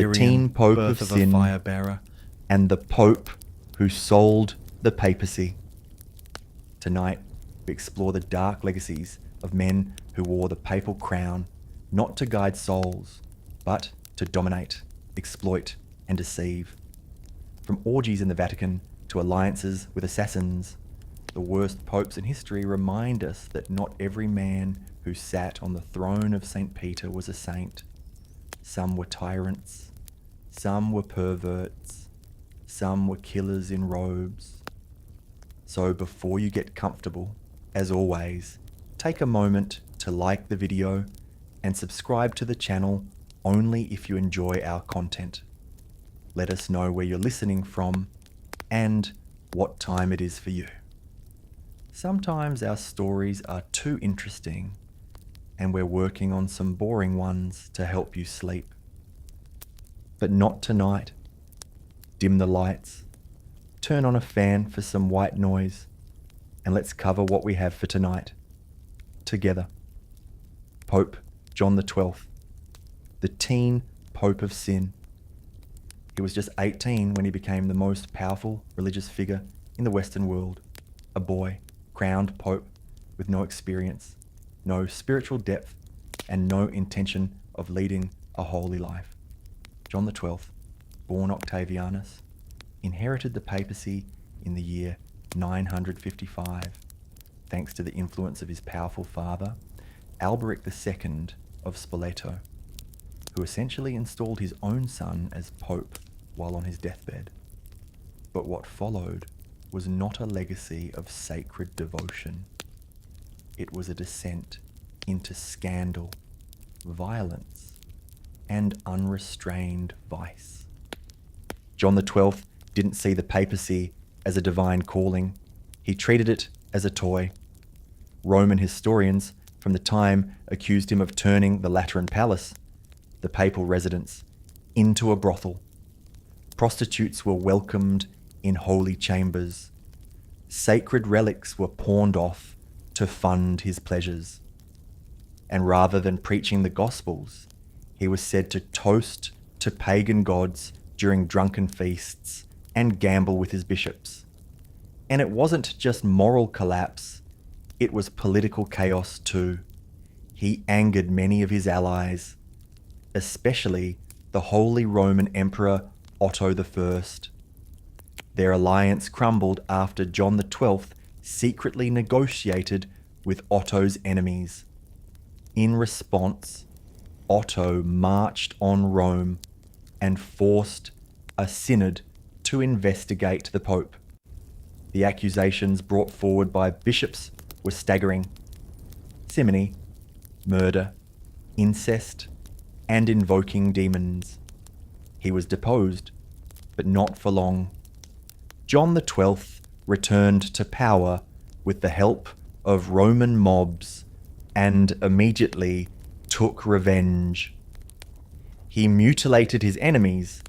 the teen Pope birth of of a sin, fire bearer. and the Pope who sold the papacy. Tonight, we explore the dark legacies of men who wore the papal crown not to guide souls, but to dominate, exploit, and deceive. From orgies in the Vatican to alliances with assassins, the worst popes in history remind us that not every man who sat on the throne of St. Peter was a saint. Some were tyrants, some were perverts, some were killers in robes. So before you get comfortable, as always, take a moment to like the video and subscribe to the channel only if you enjoy our content. Let us know where you're listening from and what time it is for you. Sometimes our stories are too interesting and we're working on some boring ones to help you sleep. But not tonight. Dim the lights, turn on a fan for some white noise, and let's cover what we have for tonight. Together. Pope John XII, the teen Pope of sin. He was just 18 when he became the most powerful religious figure in the Western world. A boy, crowned Pope with no experience, no spiritual depth, and no intention of leading a holy life. John XII, born Octavianus, inherited the papacy in the year 955, thanks to the influence of his powerful father, Alberic II of Spoleto, who essentially installed his own son as Pope while on his deathbed. But what followed was not a legacy of sacred devotion. It was a descent into scandal, violence, and unrestrained vice. John XII didn't see the papacy as a divine calling. He treated it as a toy. Roman historians from the time accused him of turning the Lateran Palace, the papal residence, into a brothel. Prostitutes were welcomed in holy chambers. Sacred relics were pawned off to fund his pleasures. And rather than preaching the Gospels, he was said to toast to pagan gods during drunken feasts and gamble with his bishops. And it wasn't just moral collapse, it was political chaos too. He angered many of his allies, especially the Holy Roman Emperor Otto I. Their alliance crumbled after John XII secretly negotiated with Otto's enemies. In response, Otto marched on Rome and forced a synod to investigate the Pope. The accusations brought forward by bishops were staggering: simony, murder, incest, and invoking demons. He was deposed, but not for long. John XII returned to power with the help of Roman mobs and immediately took revenge. He mutilated his enemies,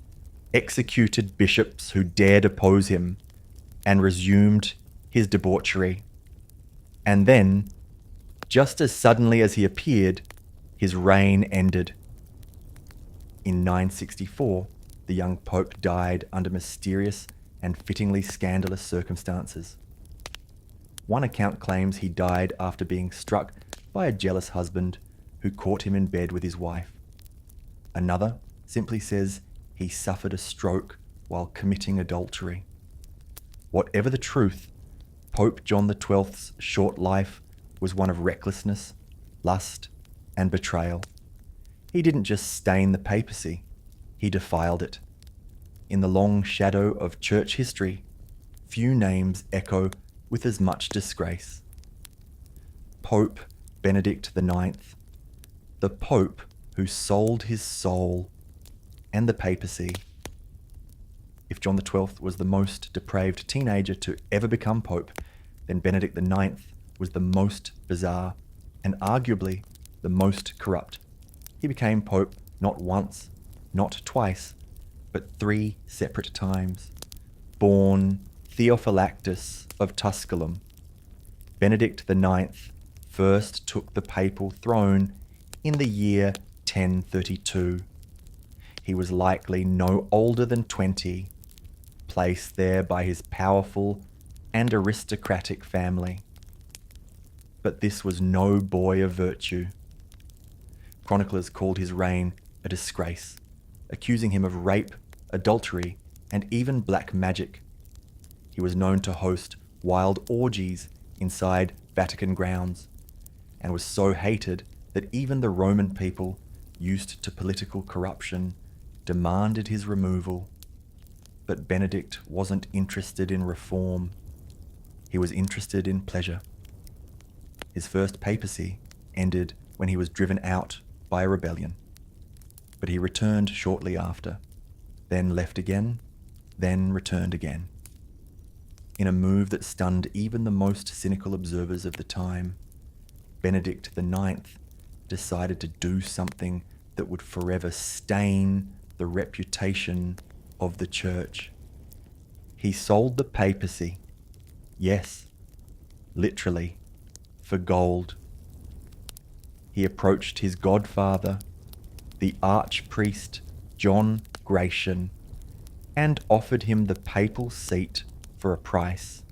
executed bishops who dared oppose him, and resumed his debauchery. And then, just as suddenly as he appeared, his reign ended. In 964, the young pope died under mysterious and fittingly scandalous circumstances. One account claims he died after being struck by a jealous husband who caught him in bed with his wife. Another simply says he suffered a stroke while committing adultery. Whatever the truth, Pope John XII's short life was one of recklessness, lust, and betrayal. He didn't just stain the papacy, he defiled it. In the long shadow of church history, few names echo with as much disgrace. Pope Benedict IX, the Pope who sold his soul, and the papacy. If John XII was the most depraved teenager to ever become Pope, then Benedict IX was the most bizarre and arguably the most corrupt. He became Pope not once, not twice, but 3 separate times. Born Theophylactus of Tusculum, Benedict IX first took the papal throne in the year 1032. he was likely no older than 20, placed there by his powerful and aristocratic family. But this was no boy of virtue. Chroniclers called his reign a disgrace, accusing him of rape, adultery, and even black magic. He was known to host wild orgies inside Vatican grounds, and was so hated that even the Roman people, used to political corruption, demanded his removal. But Benedict wasn't interested in reform. He was interested in pleasure. His first papacy ended when he was driven out by a rebellion, but he returned shortly after, then left again, then returned again. In a move that stunned even the most cynical observers of the time, Benedict IX decided to do something that would forever stain the reputation of the church. He sold the papacy, yes, literally, for gold. He approached his godfather, the archpriest John Gratian, and offered him the papal seat for a price.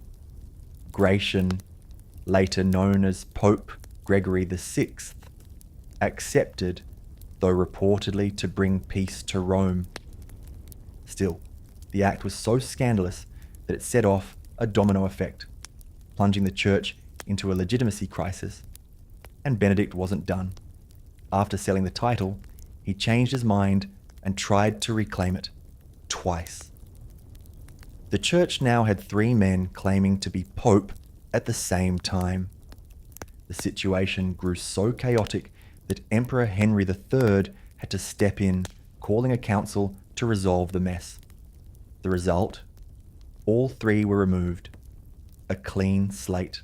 Gratian, later known as Pope Gregory VI, accepted, though reportedly to bring peace to Rome. Still, the act was so scandalous that it set off a domino effect, plunging the church into a legitimacy crisis. And Benedict wasn't done. After selling the title, he changed his mind and tried to reclaim it twice. The church now had 3 men claiming to be pope at the same time. The situation grew so chaotic that Emperor Henry III had to step in, calling a council to resolve the mess. The result? All 3 were removed. A clean slate.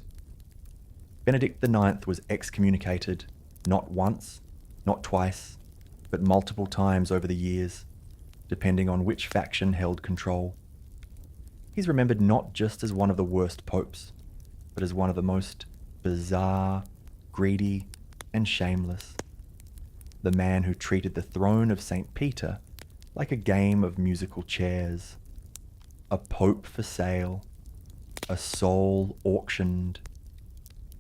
Benedict IX was excommunicated, not once, not twice, but multiple times over the years, depending on which faction held control. He's remembered not just as one of the worst popes, but as one of the most bizarre, greedy, and shameless. The man who treated the throne of St. Peter like a game of musical chairs. A pope for sale, a soul auctioned,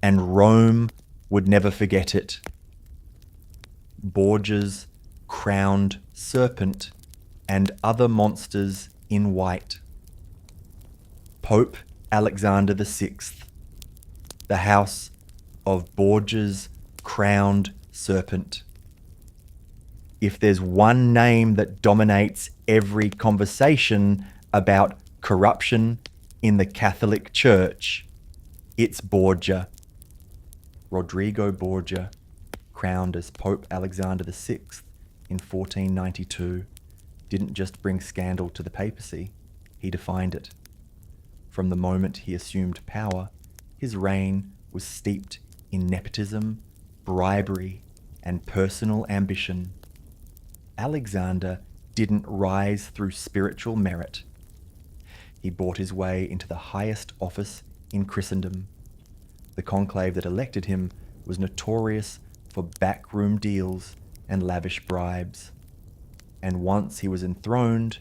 and Rome would never forget it. Borgia's crowned serpent and other monsters in white. Pope Alexander VI, the house of Borgia's crowned serpent. If there's one name that dominates every conversation about corruption in the Catholic Church, it's Borgia. Rodrigo Borgia, crowned as Pope Alexander VI in 1492, didn't just bring scandal to the papacy, he defined it. From the moment he assumed power, his reign was steeped in nepotism, bribery, and personal ambition. Alexander didn't rise through spiritual merit. He bought his way into the highest office in Christendom. The conclave that elected him was notorious for backroom deals and lavish bribes. And once he was enthroned,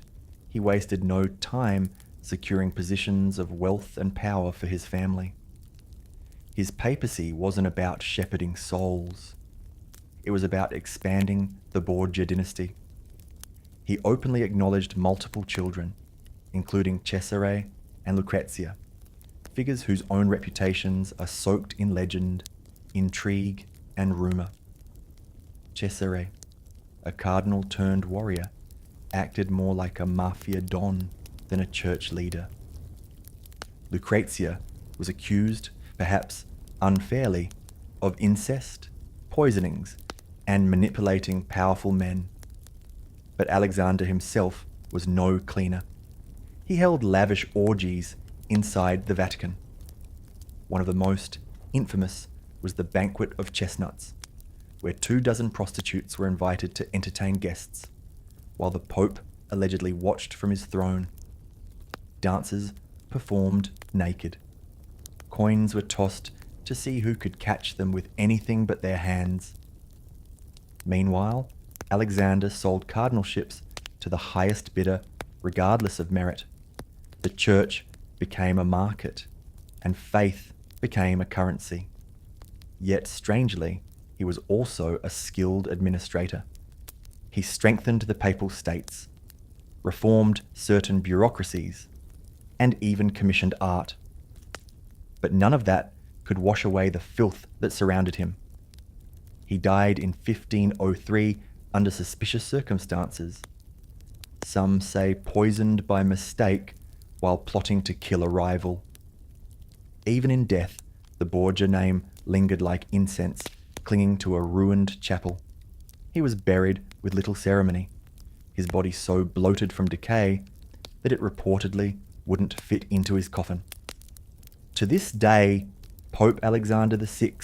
he wasted no time securing positions of wealth and power for his family. His papacy wasn't about shepherding souls. It was about expanding the Borgia dynasty. He openly acknowledged multiple children, including Cesare and Lucrezia, figures whose own reputations are soaked in legend, intrigue, and rumor. Cesare, a cardinal turned warrior, acted more like a mafia don than a church leader. Lucrezia was accused, perhaps unfairly, of incest, poisonings, and manipulating powerful men. But Alexander himself was no cleaner. He held lavish orgies inside the Vatican. One of the most infamous was the Banquet of Chestnuts, where 24 prostitutes were invited to entertain guests, while the Pope allegedly watched from his throne. Dancers performed naked. Coins were tossed to see who could catch them with anything but their hands. Meanwhile, Alexander sold cardinalships to the highest bidder, regardless of merit. The church became a market, and faith became a currency. Yet, strangely, he was also a skilled administrator. He strengthened the papal states, reformed certain bureaucracies, and even commissioned art. But none of that could wash away the filth that surrounded him. He died in 1503 under suspicious circumstances. Some say poisoned by mistake while plotting to kill a rival. Even in death, the Borgia name lingered like incense, clinging to a ruined chapel. He was buried with little ceremony, his body so bloated from decay that it reportedly wouldn't fit into his coffin. To this day, Pope Alexander VI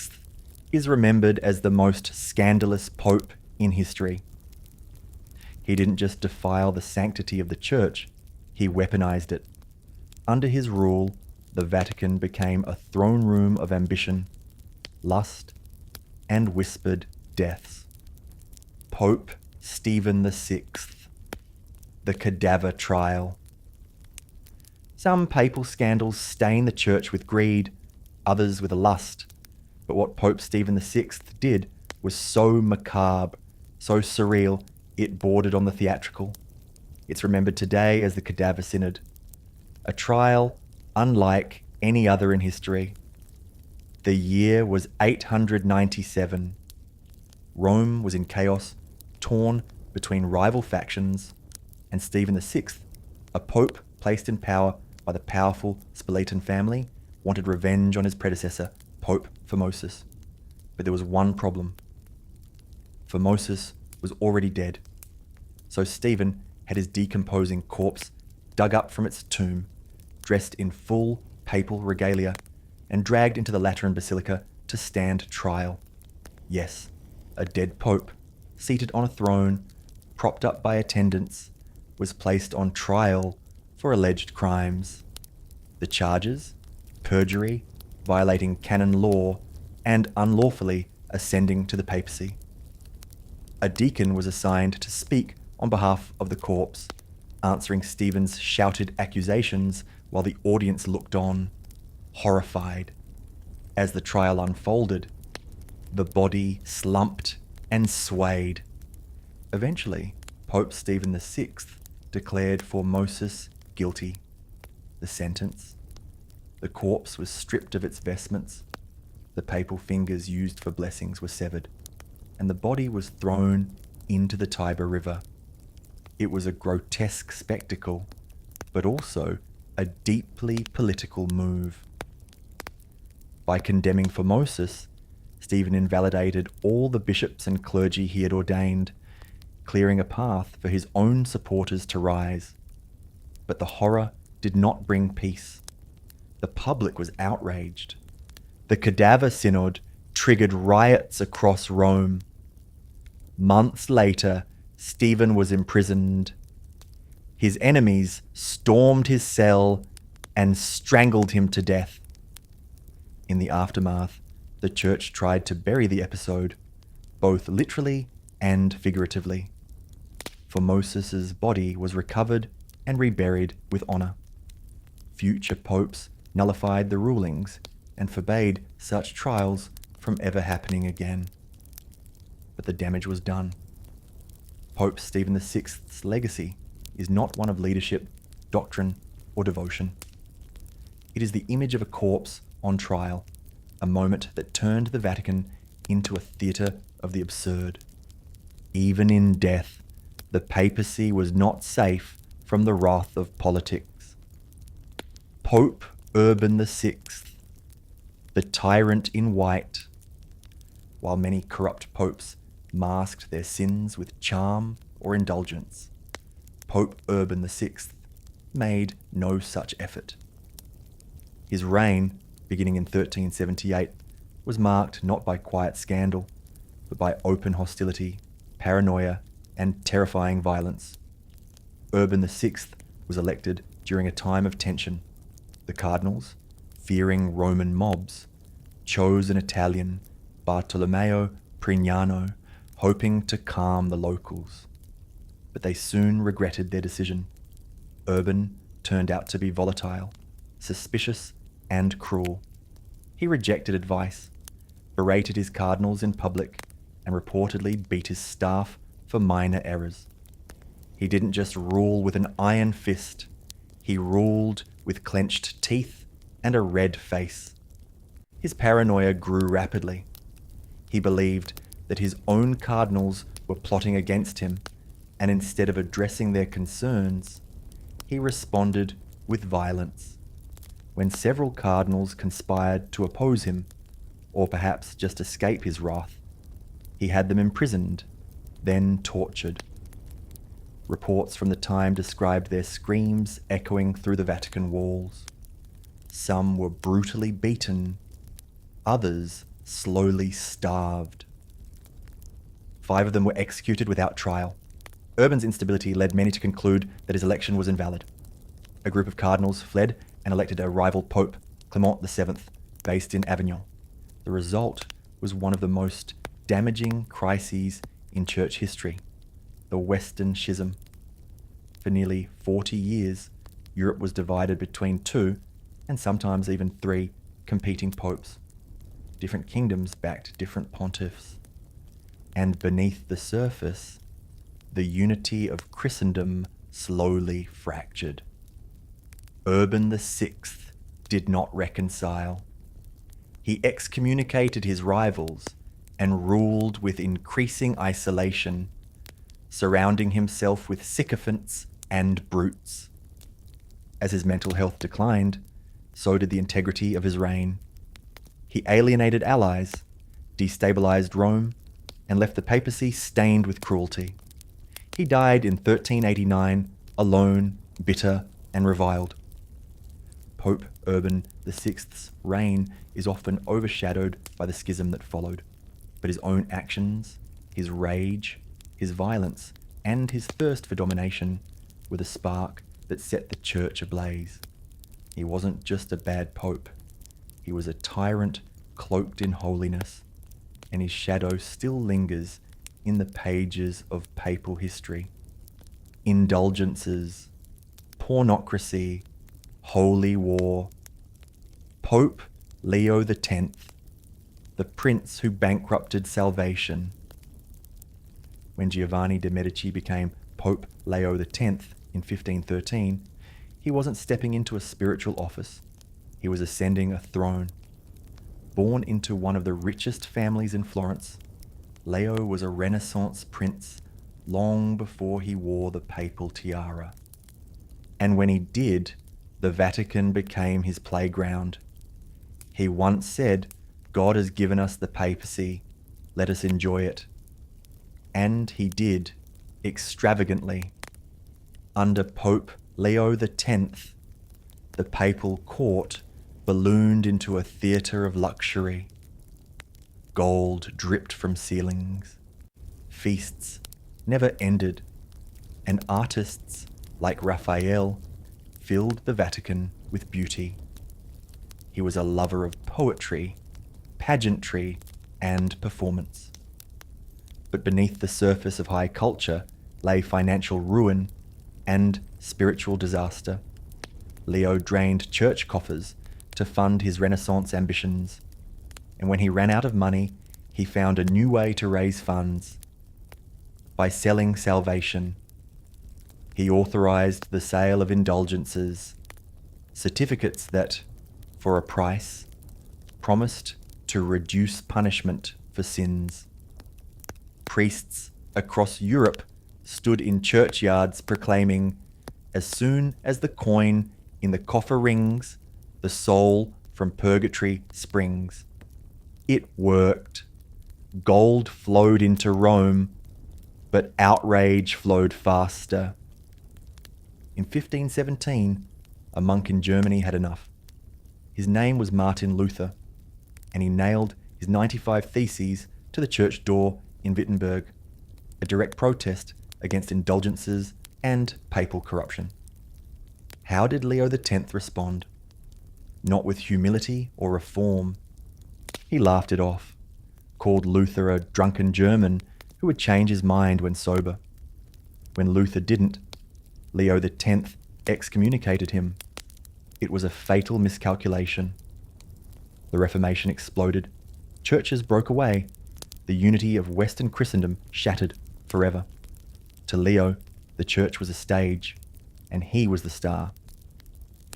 is remembered as the most scandalous pope in history. He didn't just defile the sanctity of the church, he weaponized it. Under his rule, the Vatican became a throne room of ambition, lust, and whispered deaths. Pope Stephen VI, the cadaver trial. Some papal scandals stain the church with greed, others with a lust. But what Pope Stephen VI did was so macabre, so surreal, it bordered on the theatrical. It's remembered today as the Cadaver Synod, a trial unlike any other in history. The year was 897. Rome was in chaos, torn between rival factions, and Stephen VI, a pope placed in power by the powerful Spoletan family, wanted revenge on his predecessor, Pope Formosus. But there was one problem. Formosus was already dead. So Stephen had his decomposing corpse dug up from its tomb, dressed in full papal regalia, and dragged into the Lateran Basilica to stand trial. Yes, a dead pope, seated on a throne, propped up by attendants, was placed on trial for alleged crimes. The charges? Perjury, violating canon law, and unlawfully ascending to the papacy. A deacon was assigned to speak on behalf of the corpse, answering Stephen's shouted accusations while the audience looked on, horrified. As the trial unfolded, the body slumped and swayed. Eventually, Pope Stephen VI declared Formosus guilty. The sentence? The corpse was stripped of its vestments, the papal fingers used for blessings were severed, and the body was thrown into the Tiber River. It was a grotesque spectacle, but also a deeply political move. By condemning Formosus, Stephen invalidated all the bishops and clergy he had ordained, clearing a path for his own supporters to rise. But the horror did not bring peace. The public was outraged. The Cadaver Synod triggered riots across Rome. Months later, Stephen was imprisoned. His enemies stormed his cell and strangled him to death. In the aftermath, the church tried to bury the episode, both literally and figuratively. Formosus's body was recovered and reburied with honor. Future popes nullified the rulings and forbade such trials from ever happening again. But the damage was done. Pope Stephen VI's legacy is not one of leadership, doctrine, or devotion. It is the image of a corpse on trial, a moment that turned the Vatican into a theatre of the absurd. Even in death, the papacy was not safe from the wrath of politics. Pope Urban VI, the tyrant in white. While many corrupt popes masked their sins with charm or indulgence, Pope Urban VI made no such effort. His reign, beginning in 1378, was marked not by quiet scandal, but by open hostility, paranoia, and terrifying violence. Urban VI was elected during a time of tension. The cardinals, fearing Roman mobs, chose an Italian, Bartolomeo Prignano, hoping to calm the locals. but they soon regretted their decision. Urban turned out to be volatile, suspicious, and cruel. He rejected advice, berated his cardinals in public, and reportedly beat his staff for minor errors. He didn't just rule with an iron fist, he ruled with clenched teeth and a red face. His paranoia grew rapidly. He believed that his own cardinals were plotting against him, and instead of addressing their concerns, he responded with violence. When several cardinals conspired to oppose him, or perhaps just escape his wrath, he had them imprisoned, then tortured. Reports from the time described their screams echoing through the Vatican walls. Some were brutally beaten, others slowly starved. 5 of them were executed without trial. Urban's instability led many to conclude that his election was invalid. A group of cardinals fled and elected a rival pope, Clement VII, based in Avignon. The result was one of the most damaging crises in church history, the Western Schism. For nearly 40 years, Europe was divided between 2, and sometimes even 3, competing popes. Different kingdoms backed different pontiffs. And beneath the surface, the unity of Christendom slowly fractured. Urban VI did not reconcile. He excommunicated his rivals and ruled with increasing isolation, surrounding himself with sycophants and brutes. As his mental health declined, so did the integrity of his reign. He alienated allies, destabilized Rome, and left the papacy stained with cruelty. He died in 1389, alone, bitter, and reviled. Pope Urban VI's reign is often overshadowed by the schism that followed, but his own actions, his rage, his violence, and his thirst for domination were the spark that set the church ablaze. He wasn't just a bad pope, he was a tyrant cloaked in holiness, and his shadow still lingers in the pages of papal history. Indulgences, pornocracy, holy war. Pope Leo X, the prince who bankrupted salvation. When Giovanni de' Medici became Pope Leo X in 1513, he wasn't stepping into a spiritual office, he was ascending a throne. Born into one of the richest families in Florence, Leo was a Renaissance prince long before he wore the papal tiara. And when he did, the Vatican became his playground. He once said, "God has given us the papacy, let us enjoy it." And he did, extravagantly. Under Pope Leo X, the papal court ballooned into a theatre of luxury. Gold dripped from ceilings. Feasts never ended, and artists like Raphael filled the Vatican with beauty. He was a lover of poetry, pageantry, and performance. But beneath the surface of high culture lay financial ruin and spiritual disaster. Leo drained church coffers to fund his Renaissance ambitions, and when he ran out of money, he found a new way to raise funds. By selling salvation, he authorized the sale of indulgences, certificates that, for a price, promised to reduce punishment for sins. Priests across Europe stood in churchyards proclaiming, "As soon as the coin in the coffer rings, the soul from purgatory springs." It worked. Gold flowed into Rome, but outrage flowed faster. In 1517, a monk in Germany had enough. His name was Martin Luther, and he nailed his 95 Theses to the church door in Wittenberg, a direct protest against indulgences and papal corruption. How did Leo X respond? Not with humility or reform. He laughed it off, called Luther a drunken German who would change his mind when sober. When Luther didn't, Leo X excommunicated him. It was a fatal miscalculation. The Reformation exploded. Churches broke away. The unity of Western Christendom shattered forever. To Leo, the church was a stage, and he was the star.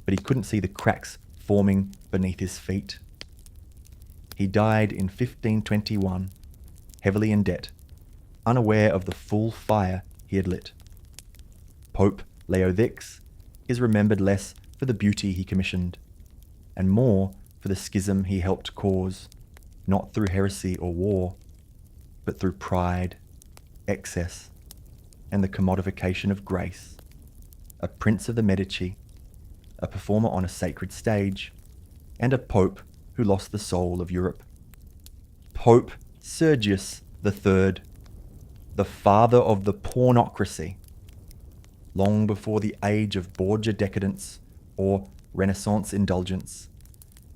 But he couldn't see the cracks forming beneath his feet. He died in 1521, heavily in debt, unaware of the full fire he had lit. Pope Leo X is remembered less for the beauty he commissioned, and more for the schism he helped cause, not through heresy or war, but through pride, excess, and the commodification of grace. A prince of the Medici, a performer on a sacred stage, and a pope who lost the soul of Europe. Pope Sergius III, the father of the pornocracy. Long before the age of Borgia decadence or Renaissance indulgence,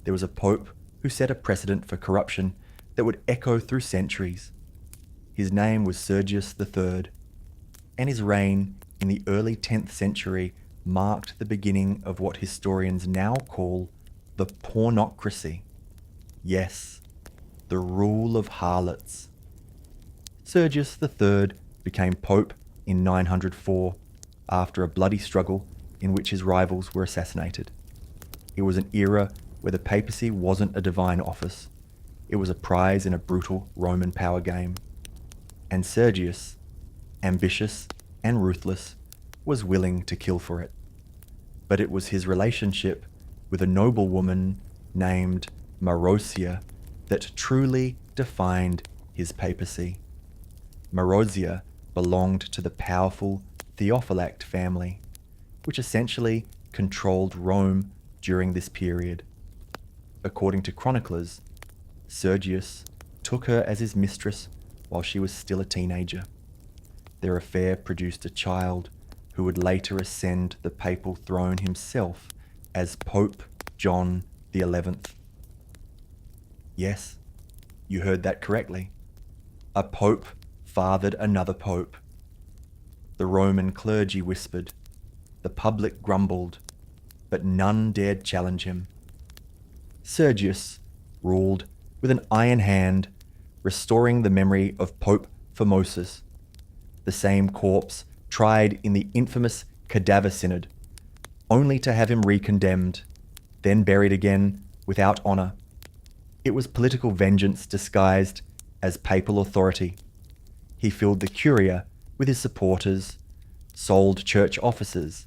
there was a pope who set a precedent for corruption that would echo through centuries. His name was Sergius III, and his reign in the early 10th century marked the beginning of what historians now call the pornocracy. Yes, the rule of harlots. Sergius III became pope in 904 after a bloody struggle in which his rivals were assassinated. It was an era where the papacy wasn't a divine office. It was a prize in a brutal Roman power game. And Sergius, ambitious and ruthless, was willing to kill for it. But it was his relationship with a noblewoman named Marozia that truly defined his papacy. Marozia belonged to the powerful Theophylact family, which essentially controlled Rome during this period. According to chroniclers, Sergius took her as his mistress while she was still a teenager. Their affair produced a child who would later ascend the papal throne himself as Pope John XI. Yes, you heard that correctly. A pope fathered another pope. The Roman clergy whispered, the public grumbled, but none dared challenge him. Sergius ruled with an iron hand, restoring the memory of Pope Formosus, the same corpse tried in the infamous Cadaver Synod, only to have him re-condemned, then buried again without honour. It was political vengeance disguised as papal authority. He filled the curia with his supporters, sold church offices,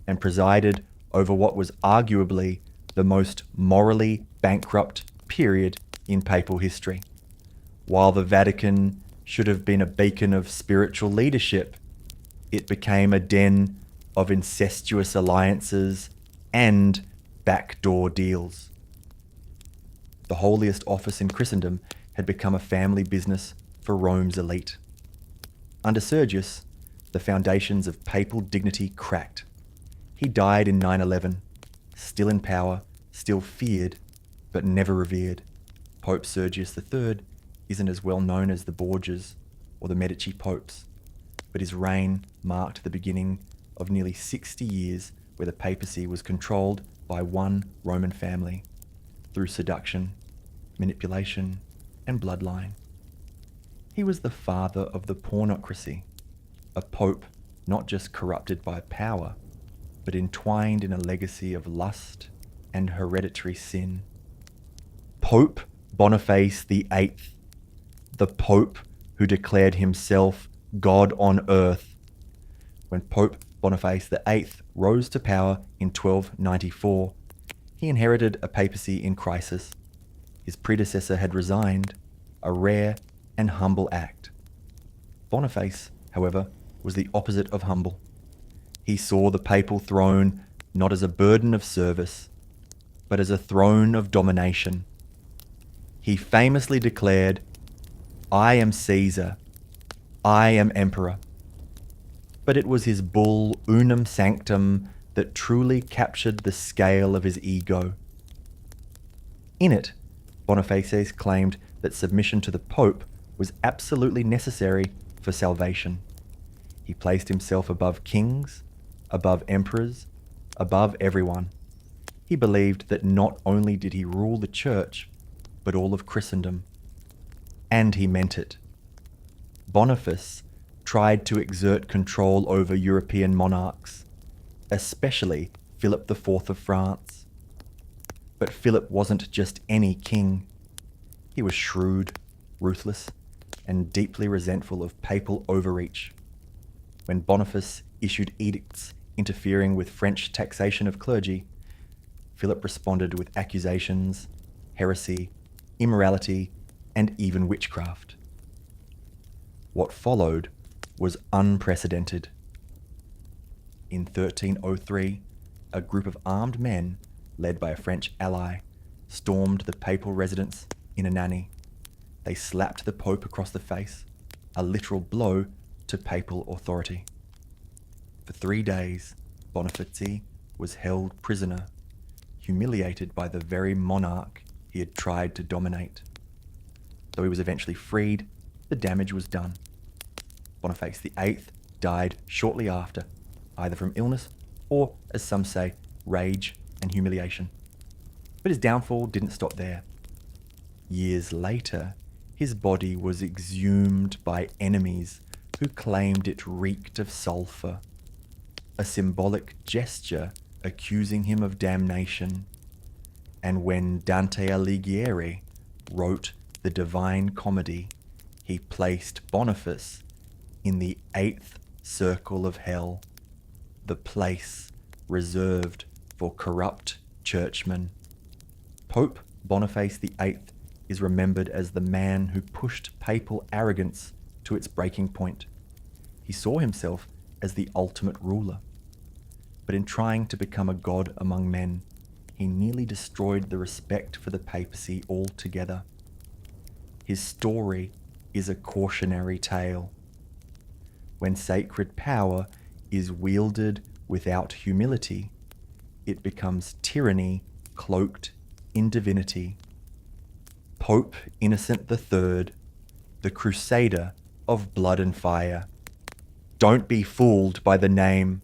and presided over what was arguably the most morally bankrupt period in papal history. While the Vatican should have been a beacon of spiritual leadership, it became a den of incestuous alliances and backdoor deals. The holiest office in Christendom had become a family business for Rome's elite. Under Sergius, the foundations of papal dignity cracked. He died in 911, still in power, still feared, but never revered. Pope Sergius III isn't as well known as the Borgias or the Medici popes, but his reign marked the beginning of nearly 60 years where the papacy was controlled by one Roman family through seduction, manipulation, and bloodline. He was the father of the pornocracy, a pope not just corrupted by power, but entwined in a legacy of lust and hereditary sin. Pope Boniface VIII, the pope who declared himself God on earth. When Pope Boniface VIII rose to power in 1294, he inherited a papacy in crisis. His predecessor had resigned, a rare and humble act. Boniface, however, was the opposite of humble. He saw the papal throne not as a burden of service, but as a throne of domination. He famously declared, "I am Caesar, I am emperor." But it was his bull Unum Sanctum that truly captured the scale of his ego. In it, Boniface claimed that submission to the Pope was absolutely necessary for salvation. He placed himself above kings, above emperors, above everyone. He believed that not only did he rule the church, but all of Christendom. And he meant it. Boniface tried to exert control over European monarchs, especially Philip IV of France. But Philip wasn't just any king. He was shrewd, ruthless, and deeply resentful of papal overreach. When Boniface issued edicts interfering with French taxation of clergy, Philip responded with accusations, heresy, immorality, and even witchcraft. What followed was unprecedented. In 1303, a group of armed men, led by a French ally, stormed the papal residence in Anagni. They slapped the Pope across the face, a literal blow to papal authority. For 3 days, Boniface was held prisoner, humiliated by the very monarch he had tried to dominate. Though he was eventually freed, the damage was done. Boniface VIII died shortly after, either from illness or, as some say, rage and humiliation. But his downfall didn't stop there. Years later, his body was exhumed by enemies who claimed it reeked of sulfur, a symbolic gesture accusing him of damnation. And when Dante Alighieri wrote the Divine Comedy, he placed Boniface in the 8th circle of hell, the place reserved for corrupt churchmen. Pope Boniface VIII is remembered as the man who pushed papal arrogance to its breaking point. He saw himself as the ultimate ruler. But in trying to become a god among men, he nearly destroyed the respect for the papacy altogether. His story is a cautionary tale. When sacred power is wielded without humility, it becomes tyranny cloaked in divinity. Pope Innocent III, the crusader of blood and fire. Don't be fooled by the name.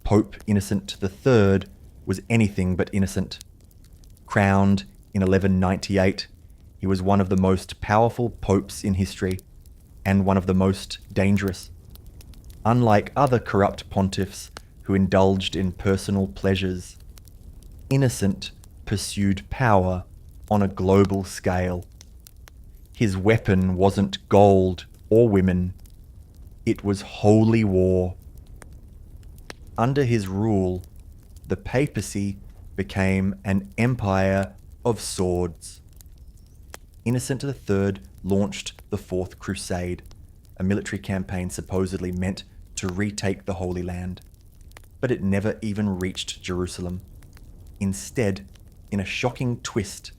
Pope Innocent III was anything but innocent. Crowned in 1198, he was one of the most powerful popes in history, and one of the most dangerous. Unlike other corrupt pontiffs who indulged in personal pleasures, Innocent pursued power on a global scale. His weapon wasn't gold or women, it was holy war. Under his rule, the papacy became an empire of swords. Innocent III launched the Fourth Crusade, a military campaign supposedly meant to retake the Holy Land. But it never even reached Jerusalem. Instead, in a shocking twist,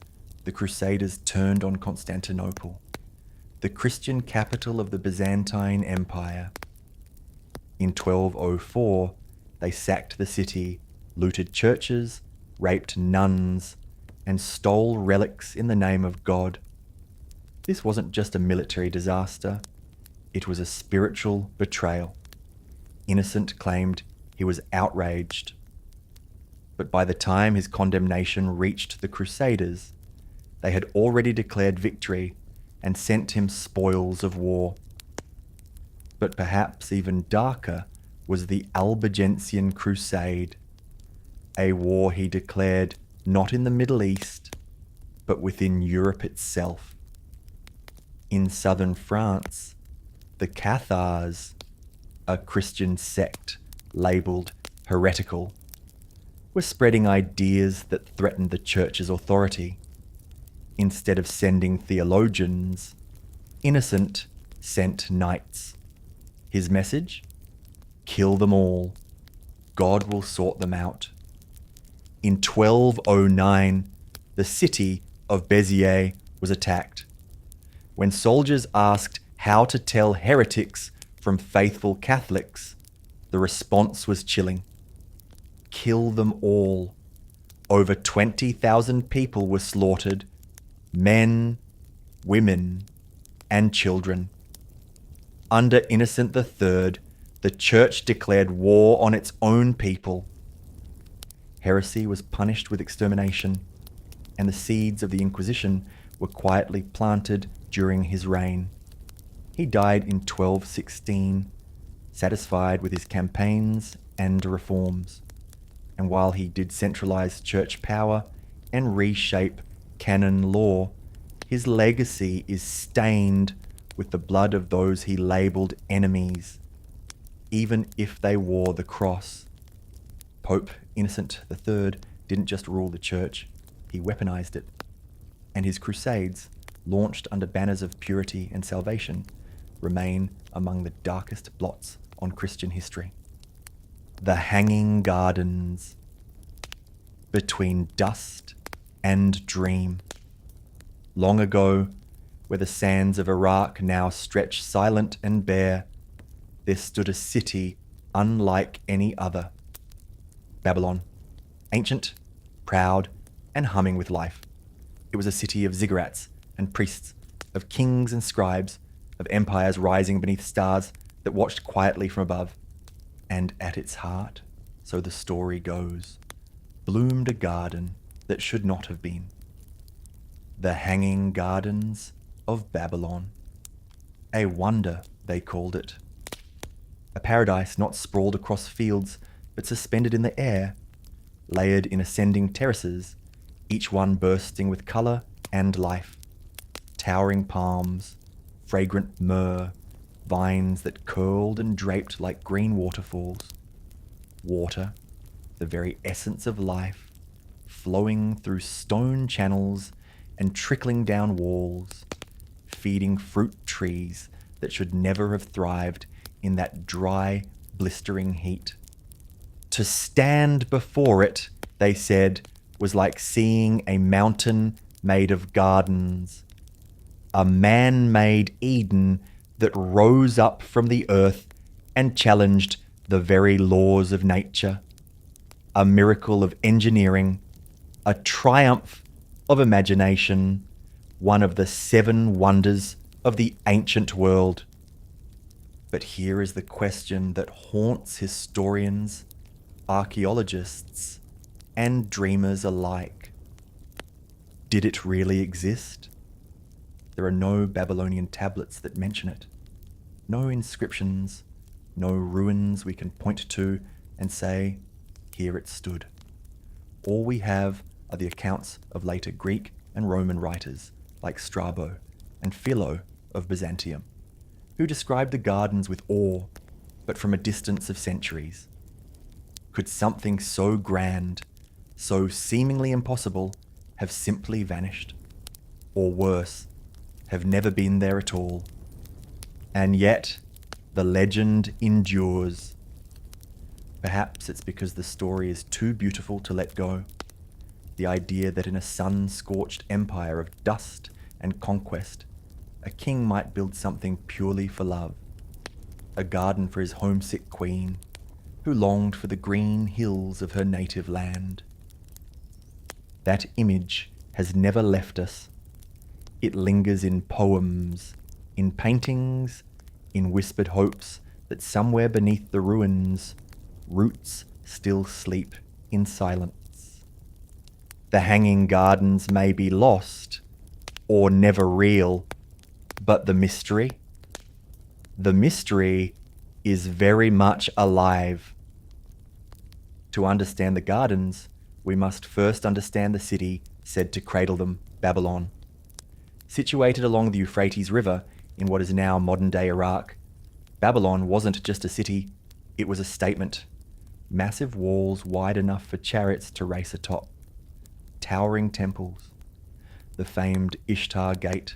the Crusaders turned on Constantinople, the Christian capital of the Byzantine Empire. In 1204, they sacked the city, looted churches, raped nuns, and stole relics in the name of God. This wasn't just a military disaster, it was a spiritual betrayal. Innocent claimed he was outraged. But by the time his condemnation reached the Crusaders, they had already declared victory and sent him spoils of war. But perhaps even darker was the Albigensian Crusade, a war he declared not in the Middle East, but within Europe itself. In southern France, the Cathars, a Christian sect labelled heretical, were spreading ideas that threatened the church's authority. Instead of sending theologians, Innocent sent knights. His message? Kill them all. God will sort them out. In 1209, the city of Béziers was attacked. When soldiers asked how to tell heretics from faithful Catholics, the response was chilling. Kill them all. Over 20,000 people were slaughtered, men, women, and children. Under Innocent III, The church declared war on its own people. Heresy was punished with extermination, and the seeds of the Inquisition were quietly planted during his reign. He died in 1216, satisfied with his campaigns and reforms. And while he did centralize church power and reshape canon law, his legacy is stained with the blood of those he labeled enemies, even if they wore the cross. Pope Innocent III didn't just rule the church, he weaponized it. And his crusades, launched under banners of purity and salvation, remain among the darkest blots on Christian history. The Hanging Gardens. Between dust and dream. Long ago, where the sands of Iraq now stretch silent and bare, there stood a city unlike any other. Babylon. Ancient, proud, and humming with life. It was a city of ziggurats and priests, of kings and scribes, of empires rising beneath stars that watched quietly from above. And at its heart, so the story goes, bloomed a garden that should not have been. The Hanging Gardens of Babylon. A wonder, they called it. A paradise not sprawled across fields, but suspended in the air, layered in ascending terraces, each one bursting with colour and life. Towering palms, fragrant myrrh, vines that curled and draped like green waterfalls. Water, the very essence of life, flowing through stone channels and trickling down walls, feeding fruit trees that should never have thrived in that dry, blistering heat. To stand before it, they said, was like seeing a mountain made of gardens, a man-made Eden that rose up from the earth and challenged the very laws of nature, a miracle of engineering, a triumph of imagination, one of the 7 wonders of the ancient world. But here is the question that haunts historians, archaeologists, and dreamers alike. Did it really exist? There are no Babylonian tablets that mention it, no inscriptions, no ruins we can point to and say, here it stood. All we have are the accounts of later Greek and Roman writers like Strabo and Philo of Byzantium, who described the gardens with awe, but from a distance of centuries. Could something so grand, so seemingly impossible, have simply vanished? Or worse, have never been there at all? And yet, the legend endures. Perhaps it's because the story is too beautiful to let go. The idea that in a sun-scorched empire of dust and conquest, a king might build something purely for love, a garden for his homesick queen, who longed for the green hills of her native land. That image has never left us. It lingers in poems, in paintings, in whispered hopes that somewhere beneath the ruins, roots still sleep in silence. The Hanging Gardens may be lost, or never real, but the mystery is very much alive. To understand the gardens, we must first understand the city said to cradle them, Babylon. Situated along the Euphrates River in what is now modern-day Iraq, Babylon wasn't just a city, it was a statement. Massive walls wide enough for chariots to race atop. Towering temples. The famed Ishtar Gate,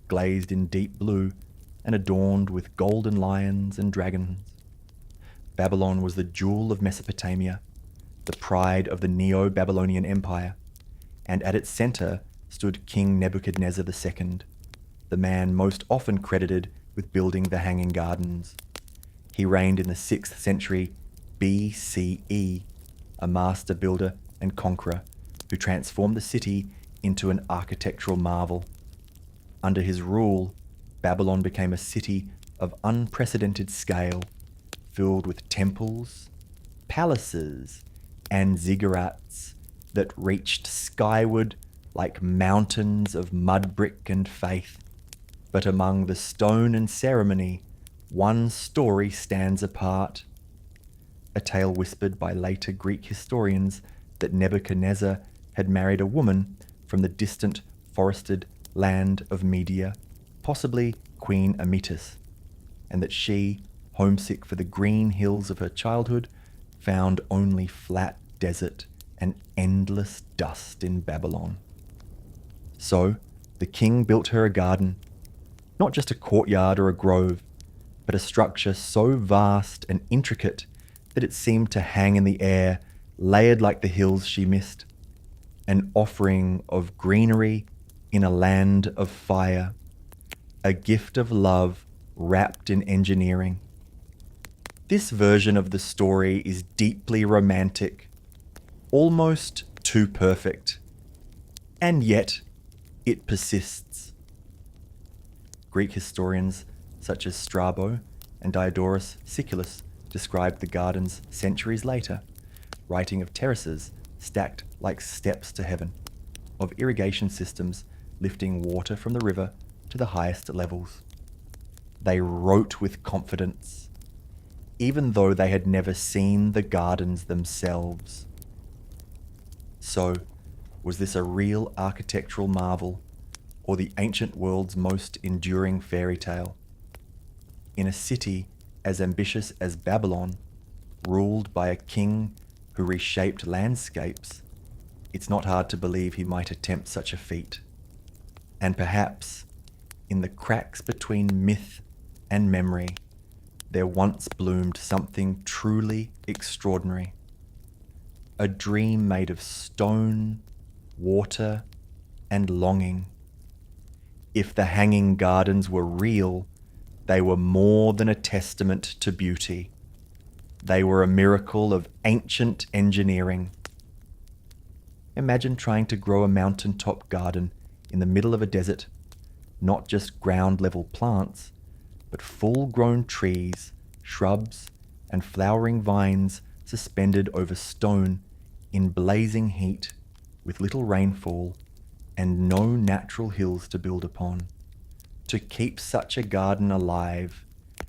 glazed in deep blue and adorned with golden lions and dragons. Babylon was the jewel of Mesopotamia, the pride of the Neo-Babylonian Empire, and at its center stood King Nebuchadnezzar II, the man most often credited with building the Hanging Gardens. He reigned in the 6th century BCE, a master builder and conqueror who transformed the city into an architectural marvel. Under his rule, Babylon became a city of unprecedented scale, filled with temples, palaces, and ziggurats that reached skyward like mountains of mud brick and faith. But among the stone and ceremony, one story stands apart. A tale whispered by later Greek historians that Nebuchadnezzar had married a woman from the distant forested land of Media, possibly Queen Amytis, and that she, homesick for the green hills of her childhood, found only flat desert and endless dust in Babylon. So the king built her a garden, not just a courtyard or a grove, but a structure so vast and intricate that it seemed to hang in the air, layered like the hills she missed, an offering of greenery in a land of fire, a gift of love wrapped in engineering. This version of the story is deeply romantic, almost too perfect, and yet it persists. Greek historians such as Strabo and Diodorus Siculus described the gardens centuries later, writing of terraces stacked like steps to heaven, of irrigation systems lifting water from the river to the highest levels. They wrote with confidence, even though they had never seen the gardens themselves. So, was this a real architectural marvel, or the ancient world's most enduring fairy tale? In a city as ambitious as Babylon, ruled by a king who reshaped landscapes, it's not hard to believe he might attempt such a feat. And perhaps, in the cracks between myth and memory, there once bloomed something truly extraordinary. A dream made of stone, water, and longing. If the hanging gardens were real, they were more than a testament to beauty. They were a miracle of ancient engineering. Imagine trying to grow a mountaintop garden in the middle of a desert, not just ground-level plants, but full-grown trees, shrubs, and flowering vines suspended over stone in blazing heat, with little rainfall and no natural hills to build upon. To keep such a garden alive,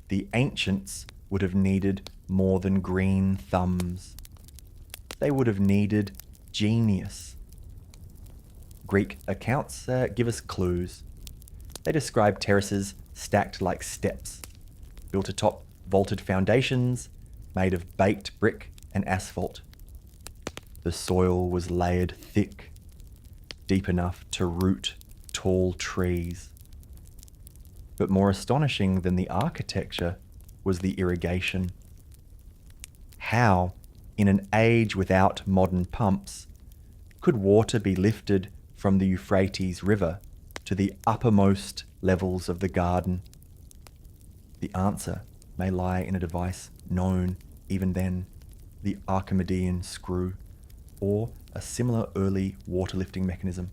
the ancients would have needed more than green thumbs. They would have needed genius. Greek accounts give us clues. They describe terraces stacked like steps, built atop vaulted foundations made of baked brick and asphalt. The soil was layered thick, deep enough to root tall trees. But more astonishing than the architecture was the irrigation. How, in an age without modern pumps, could water be lifted from the Euphrates River to the uppermost levels of the garden? The answer may lie in a device known even then, the Archimedean screw, or a similar early water lifting mechanism,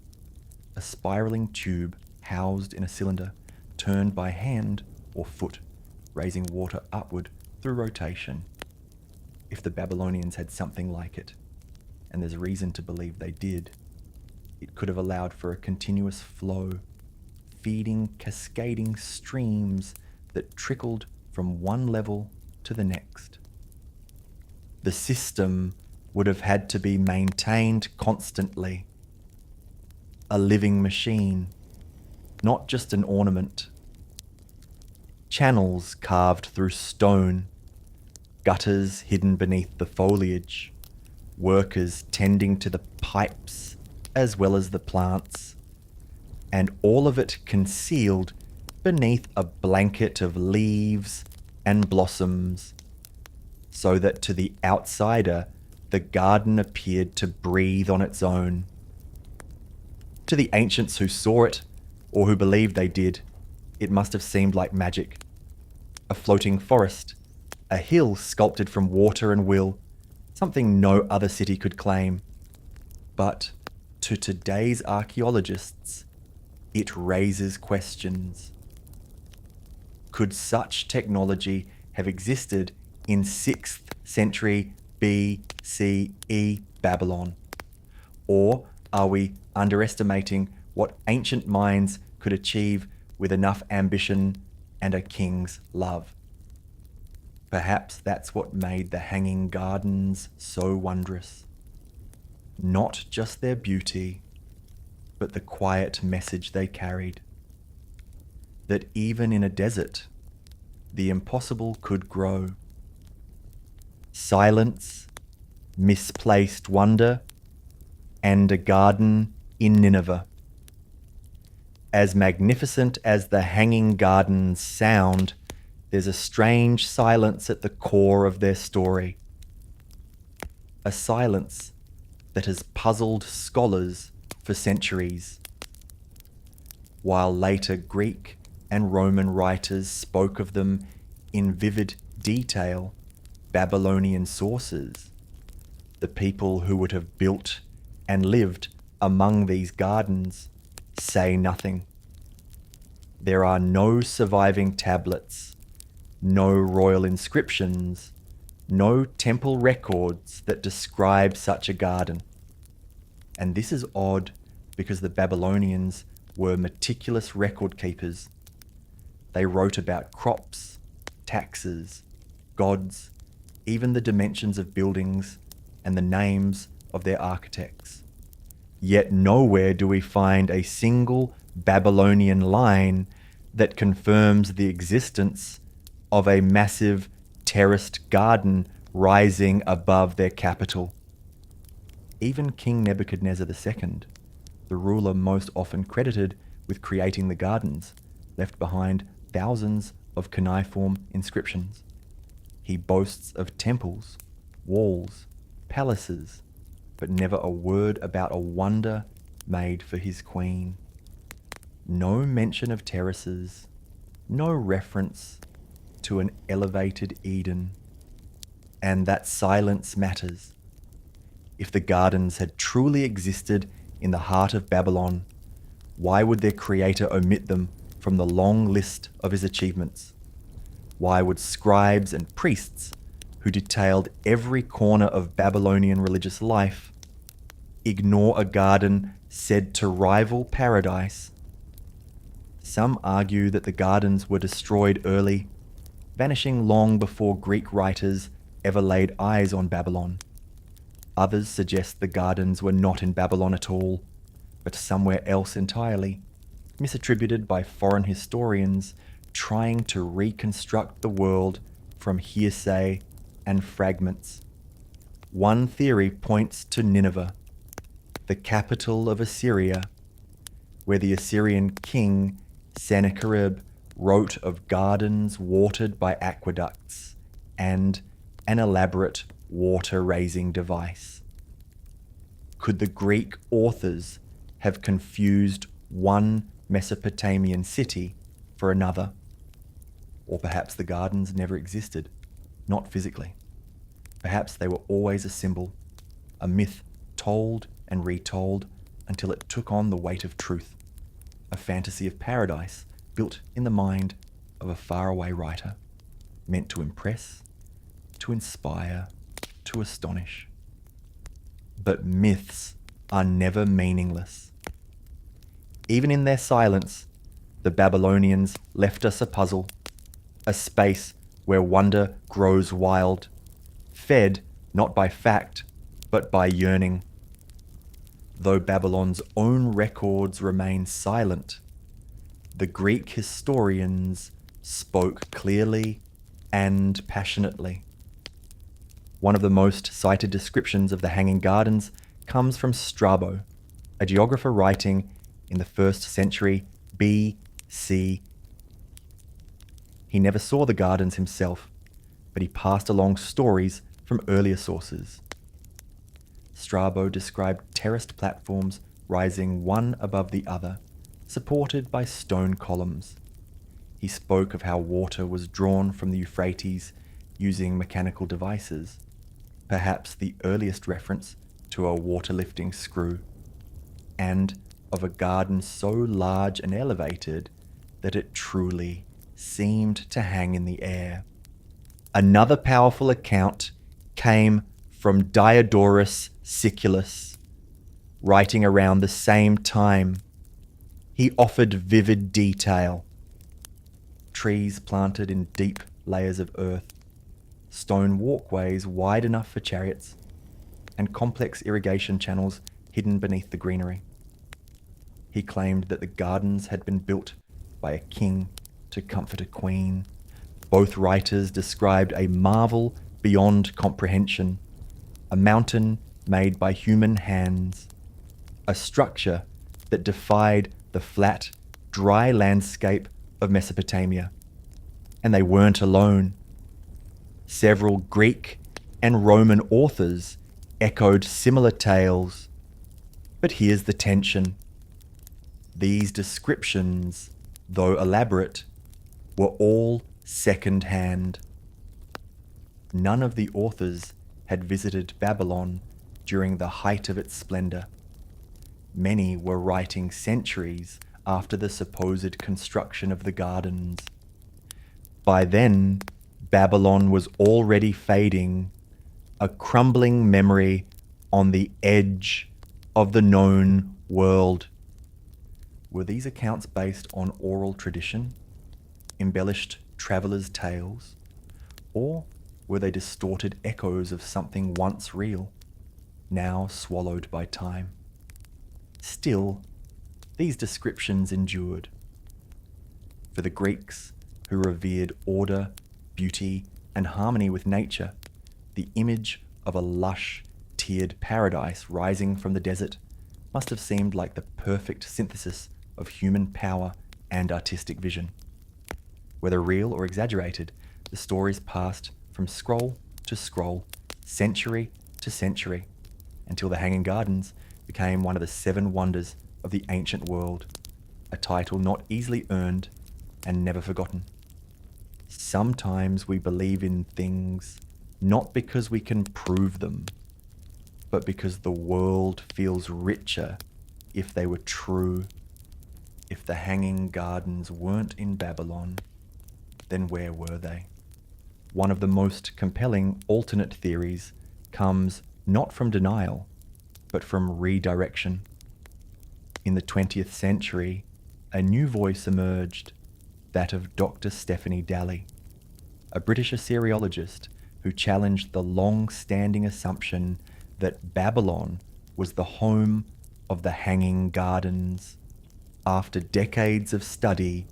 a spiraling tube housed in a cylinder, turned by hand or foot, raising water upward through rotation. If the Babylonians had something like it, and there's reason to believe they did, it could have allowed for a continuous flow, feeding cascading streams that trickled from one level to the next. The system would have had to be maintained constantly. A living machine, not just an ornament. Channels carved through stone, gutters hidden beneath the foliage, workers tending to the pipes as well as the plants, and all of it concealed beneath a blanket of leaves and blossoms, so that to the outsider, the garden appeared to breathe on its own. To the ancients who saw it, or who believed they did, it must have seemed like magic. A floating forest, a hill sculpted from water and will, something no other city could claim. But to today's archaeologists, it raises questions. Could such technology have existed in 6th century BCE Babylon? Or are we underestimating what ancient minds could achieve with enough ambition and a king's love? Perhaps that's what made the Hanging Gardens so wondrous. Not just their beauty, but the quiet message they carried. That even in a desert, the impossible could grow. Silence, misplaced wonder, and a garden in Nineveh. As magnificent as the Hanging Gardens sound, there's a strange silence at the core of their story. A silence that has puzzled scholars for centuries. While later Greek and Roman writers spoke of them in vivid detail, Babylonian sources, the people who would have built and lived among these gardens, say nothing. There are no surviving tablets, no royal inscriptions, no temple records that describe such a garden. And this is odd because the Babylonians were meticulous record keepers. They wrote about crops, taxes, gods, even the dimensions of buildings and the names of their architects. Yet nowhere do we find a single Babylonian line that confirms the existence of a massive terraced garden rising above their capital. Even King Nebuchadnezzar II, the ruler most often credited with creating the gardens, left behind thousands of cuneiform inscriptions. He boasts of temples, walls, palaces, but never a word about a wonder made for his queen. No mention of terraces, no reference to an elevated Eden. And that silence matters. If the gardens had truly existed in the heart of Babylon, why would their creator omit them from the long list of his achievements? Why would scribes and priests, who detailed every corner of Babylonian religious life, ignore a garden said to rival paradise? Some argue that the gardens were destroyed early, vanishing long before Greek writers ever laid eyes on Babylon. Others suggest the gardens were not in Babylon at all, but somewhere else entirely, misattributed by foreign historians trying to reconstruct the world from hearsay and fragments. One theory points to Nineveh, the capital of Assyria, where the Assyrian king Sennacherib wrote of gardens watered by aqueducts and an elaborate water-raising device. Could the Greek authors have confused one Mesopotamian city for another? Or perhaps the gardens never existed, not physically. Perhaps they were always a symbol, a myth told and retold until it took on the weight of truth, a fantasy of paradise built in the mind of a faraway writer, meant to impress, to inspire, to astonish. But myths are never meaningless. Even in their silence, the Babylonians left us a puzzle, a space where wonder grows wild, fed not by fact, but by yearning. Though Babylon's own records remain silent, the Greek historians spoke clearly and passionately. One of the most cited descriptions of the Hanging Gardens comes from Strabo, a geographer writing in the 1st century BC. He never saw the gardens himself, but he passed along stories from earlier sources. Strabo described terraced platforms rising one above the other, supported by stone columns. He spoke of how water was drawn from the Euphrates using mechanical devices, perhaps the earliest reference to a water-lifting screw, and of a garden so large and elevated that it truly seemed to hang in the air. Another powerful account came from Diodorus Siculus, writing around the same time. He offered vivid detail. Trees planted in deep layers of earth, stone walkways wide enough for chariots, and complex irrigation channels hidden beneath the greenery. He claimed that the gardens had been built by a king to comfort a queen. Both writers described a marvel beyond comprehension, a mountain made by human hands, a structure that defied the flat, dry landscape of Mesopotamia. And they weren't alone. Several Greek and Roman authors echoed similar tales. But here's the tension. These descriptions, though elaborate, were all second-hand. None of the authors had visited Babylon during the height of its splendor. Many were writing centuries after the supposed construction of the gardens. By then, Babylon was already fading, a crumbling memory on the edge of the known world. Were these accounts based on oral tradition, embellished travelers' tales, or were they distorted echoes of something once real, now swallowed by time? Still, these descriptions endured. For the Greeks, who revered order, beauty, and harmony with nature, the image of a lush, tiered paradise rising from the desert must have seemed like the perfect synthesis of human power and artistic vision. Whether real or exaggerated, the stories passed from scroll to scroll, century to century, until the Hanging Gardens became one of the 7 wonders of the ancient world, a title not easily earned and never forgotten. Sometimes we believe in things not because we can prove them, but because the world feels richer if they were true. If the Hanging Gardens weren't in Babylon, then where were they? One of the most compelling alternate theories comes not from denial, but from redirection. In the 20th century, a new voice emerged, that of Dr. Stephanie Dalley, a British Assyriologist who challenged the long-standing assumption that Babylon was the home of the Hanging Gardens. After decades of study,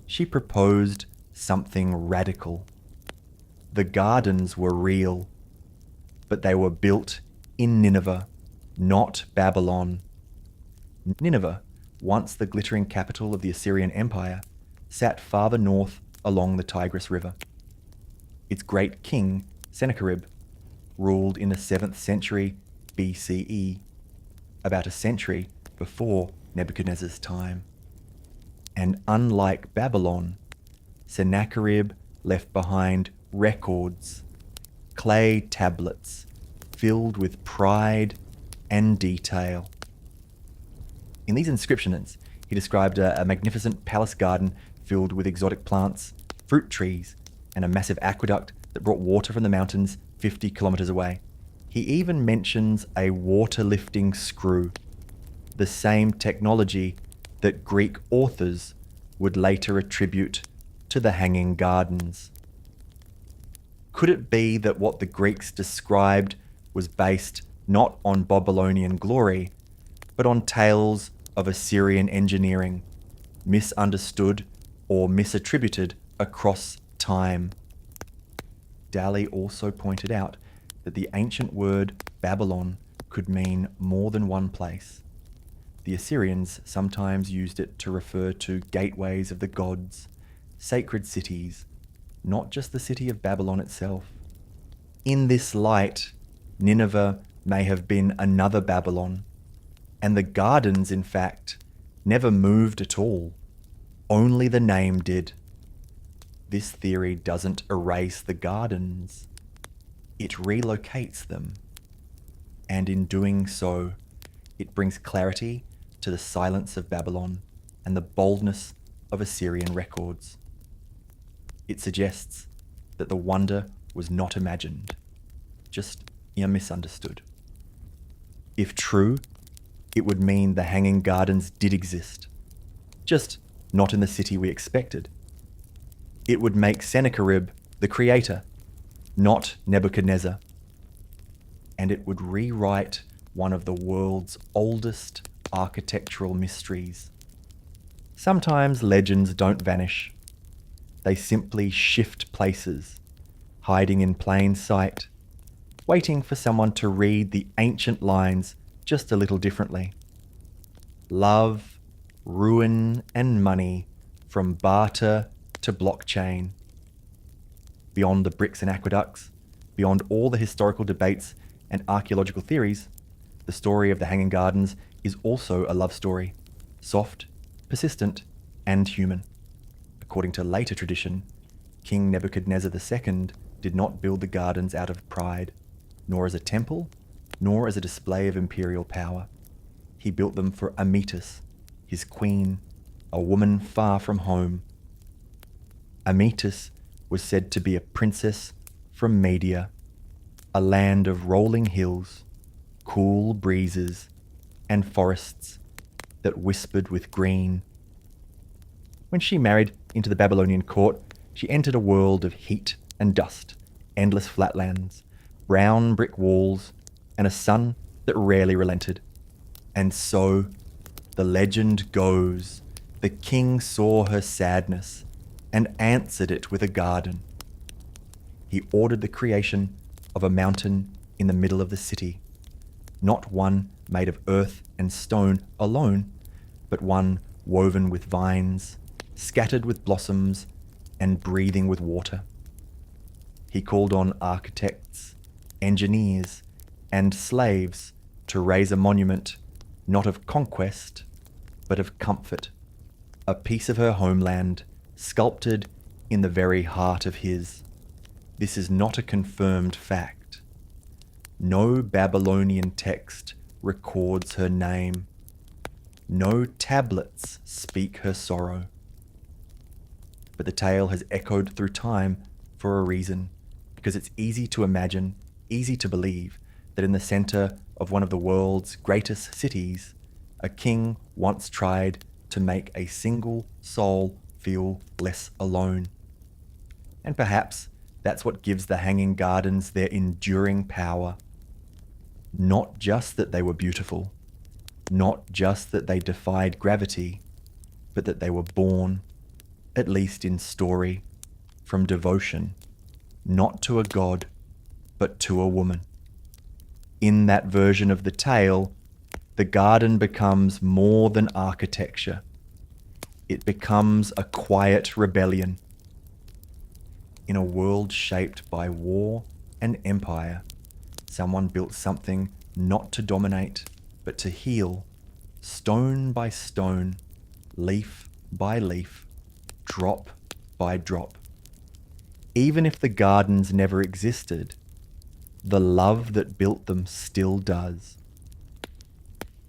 she proposed something radical. The gardens were real, but they were built in Nineveh, not Babylon. Nineveh, once the glittering capital of the Assyrian Empire, sat farther north along the Tigris River. Its great king, Sennacherib, ruled in the 7th century BCE, about a century before Nebuchadnezzar's time. And unlike Babylon, Sennacherib left behind records, clay tablets filled with pride and detail. In these inscriptions, he described a magnificent palace garden filled with exotic plants, fruit trees, and a massive aqueduct that brought water from the mountains 50 kilometers away. He even mentions a water-lifting screw, the same technology that Greek authors would later attribute to the Hanging Gardens. Could it be that what the Greeks described was based not on Babylonian glory, but on tales of Assyrian engineering, misunderstood or misattributed across time? Dalley also pointed out that the ancient word Babylon could mean more than one place. The Assyrians sometimes used it to refer to gateways of the gods, sacred cities, not just the city of Babylon itself. In this light, Nineveh may have been another Babylon, and the gardens, in fact, never moved at all. Only the name did. This theory doesn't erase the gardens. It relocates them. And in doing so, it brings clarity to the silence of Babylon and the boldness of Assyrian records. It suggests that the wonder was not imagined, just misunderstood. If true, it would mean the Hanging Gardens did exist, just not in the city we expected. It would make Sennacherib the creator, not Nebuchadnezzar. And it would rewrite one of the world's oldest architectural mysteries. Sometimes legends don't vanish. They simply shift places, hiding in plain sight, waiting for someone to read the ancient lines just a little differently. Love, ruin, and money from barter to blockchain. Beyond the bricks and aqueducts, beyond all the historical debates and archaeological theories, the story of the Hanging Gardens is also a love story, soft, persistent, and human. According to later tradition, King Nebuchadnezzar II did not build the gardens out of pride, nor as a temple, nor as a display of imperial power. He built them for Amytis, his queen, a woman far from home. Amytis was said to be a princess from Media, a land of rolling hills, cool breezes, and forests that whispered with green. When she married into the Babylonian court, she entered a world of heat and dust, endless flatlands, brown brick walls, and a sun that rarely relented. And so, the legend goes, the king saw her sadness and answered it with a garden. He ordered the creation of a mountain in the middle of the city, not one made of earth and stone alone, but one woven with vines, scattered with blossoms, and breathing with water. He called on architects, engineers, and slaves to raise a monument not of conquest, but of comfort, a piece of her homeland sculpted in the very heart of his. This is not a confirmed fact. No Babylonian text records her name. No tablets speak her sorrow. But the tale has echoed through time for a reason, because it's easy to imagine, easy to believe, that in the center of one of the world's greatest cities, a king once tried to make a single soul feel less alone. And perhaps that's what gives the Hanging Gardens their enduring power. Not just that they were beautiful, not just that they defied gravity, but that they were born, at least in story, from devotion, not to a god, but to a woman. In that version of the tale, the garden becomes more than architecture. It becomes a quiet rebellion. In a world shaped by war and empire, someone built something not to dominate, but to heal, stone by stone, leaf by leaf, drop by drop. Even if the gardens never existed, the love that built them still does.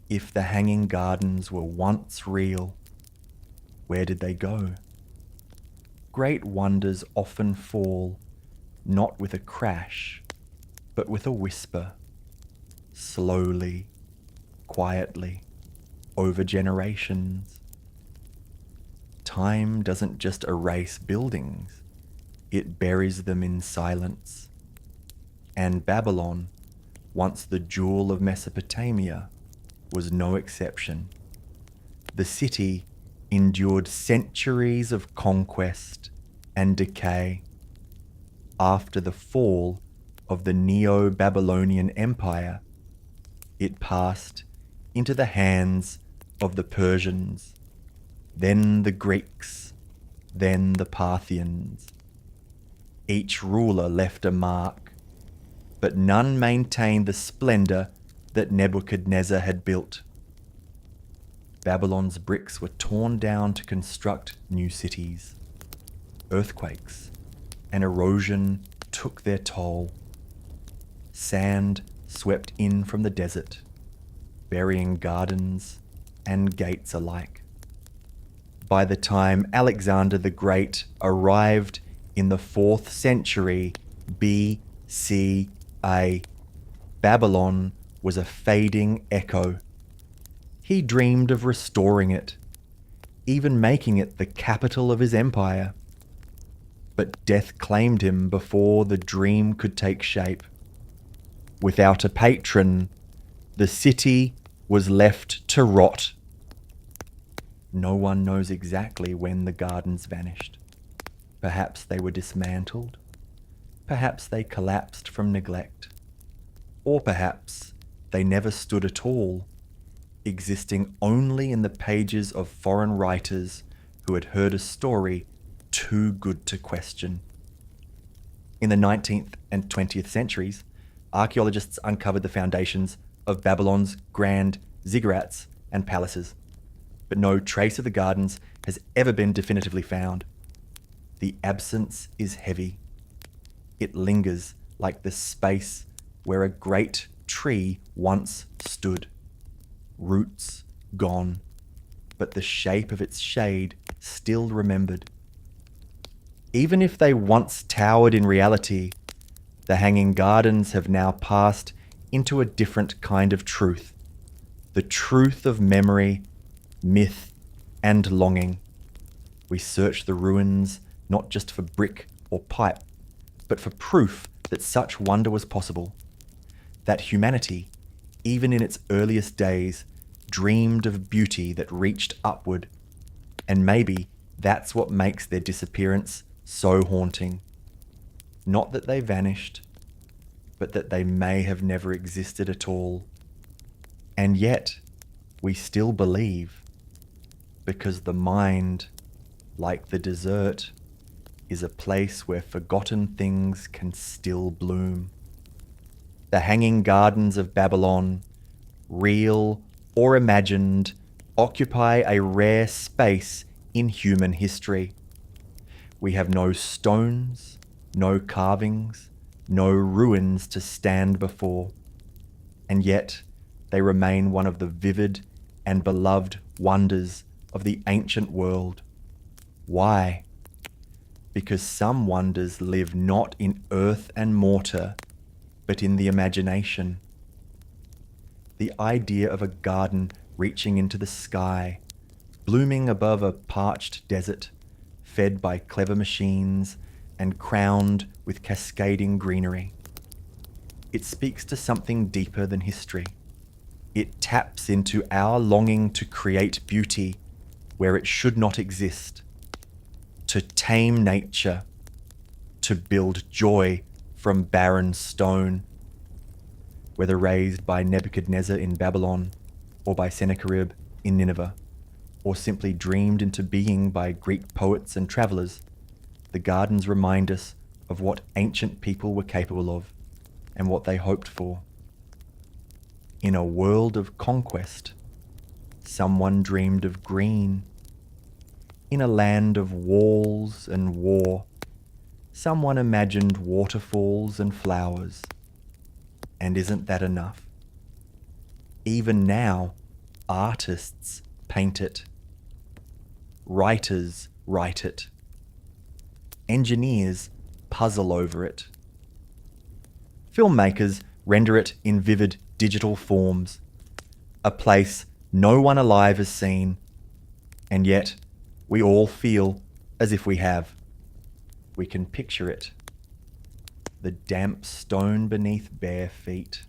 If the Hanging Gardens were once real, where did they go? Great wonders often fall, not with a crash, but with a whisper, slowly, quietly, over generations. Time doesn't just erase buildings, it buries them in silence. And Babylon, once the jewel of Mesopotamia, was no exception. The city endured centuries of conquest and decay. After the fall of the Neo-Babylonian Empire, it passed into the hands of the Persians, then the Greeks, then the Parthians. Each ruler left a mark, but none maintained the splendor that Nebuchadnezzar had built. Babylon's bricks were torn down to construct new cities. Earthquakes and erosion took their toll. Sand swept in from the desert, burying gardens and gates alike. By the time Alexander the Great arrived in the 4th century, BCA. Babylon was a fading echo. He dreamed of restoring it, even making it the capital of his empire. But death claimed him before the dream could take shape. Without a patron, the city was left to rot. No one knows exactly when the gardens vanished. Perhaps they were dismantled. Perhaps they collapsed from neglect. Or perhaps they never stood at all, existing only in the pages of foreign writers who had heard a story too good to question. In the 19th and 20th centuries, archaeologists uncovered the foundations of Babylon's grand ziggurats and palaces, but no trace of the gardens has ever been definitively found. The absence is heavy. It lingers like the space where a great tree once stood. Roots gone, but the shape of its shade still remembered. Even if they once towered in reality, the Hanging Gardens have now passed into a different kind of truth. The truth of memory, myth, and longing. We search the ruins not just for brick or pipe, but for proof that such wonder was possible. That humanity, even in its earliest days, dreamed of beauty that reached upward. And maybe that's what makes their disappearance so haunting. Not that they vanished, but that they may have never existed at all. And yet, we still believe, because the mind, like the desert, is a place where forgotten things can still bloom. The Hanging Gardens of Babylon, real or imagined, occupy a rare space in human history. We have no stones, no carvings, no ruins to stand before, and yet they remain one of the vivid and beloved wonders of the ancient world. Why? Because some wonders live not in earth and mortar, but in the imagination. The idea of a garden reaching into the sky, blooming above a parched desert, fed by clever machines and crowned with cascading greenery. It speaks to something deeper than history. It taps into our longing to create beauty where it should not exist, to tame nature, to build joy from barren stone. Whether raised by Nebuchadnezzar in Babylon, or by Sennacherib in Nineveh, or simply dreamed into being by Greek poets and travellers, the gardens remind us of what ancient people were capable of and what they hoped for. In a world of conquest, someone dreamed of green. In a land of walls and war, someone imagined waterfalls and flowers. And isn't that enough? Even now, artists paint it. Writers write it. Engineers puzzle over it. Filmmakers render it in vivid digital forms, a place no one alive has seen, and yet we all feel as if we have. We can picture it. The damp stone beneath bare feet,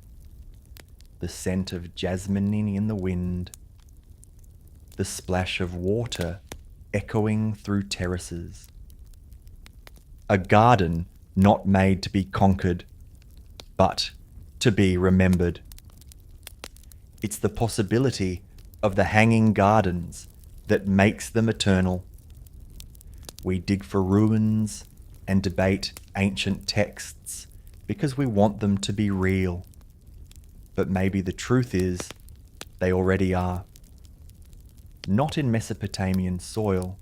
the scent of jasmine in the wind, the splash of water echoing through terraces. A garden not made to be conquered, but to be remembered. It's the possibility of the Hanging Gardens that makes them eternal. We dig for ruins and debate ancient texts because we want them to be real. But maybe the truth is, they already are. Not in Mesopotamian soil,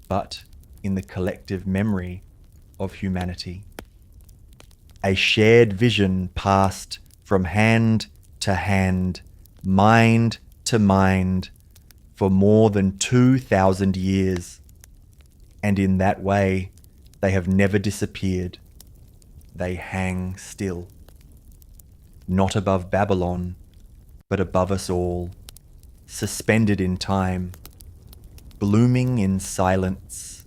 but in the collective memory of humanity. A shared vision passed from hand to hand, mind to mind, for more than 2,000 years. And in that way, they have never disappeared. they hang still, not above Babylon, but above us all, suspended in time, blooming in silence,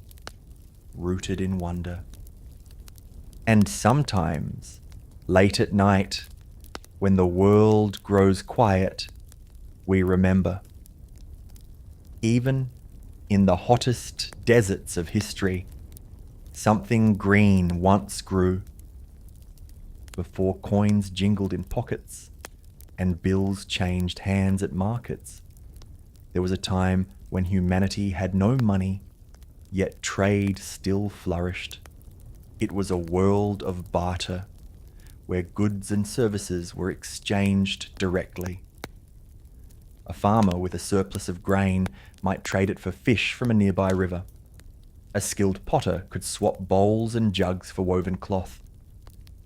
rooted in wonder. And sometimes, late at night, when the world grows quiet, we remember. Even in the hottest deserts of history, something green once grew. Before coins jingled in pockets and bills changed hands at markets, there was a time when humanity had no money, yet trade still flourished. It was a world of barter, where goods and services were exchanged directly. A farmer with a surplus of grain might trade it for fish from a nearby river. A skilled potter could swap bowls and jugs for woven cloth.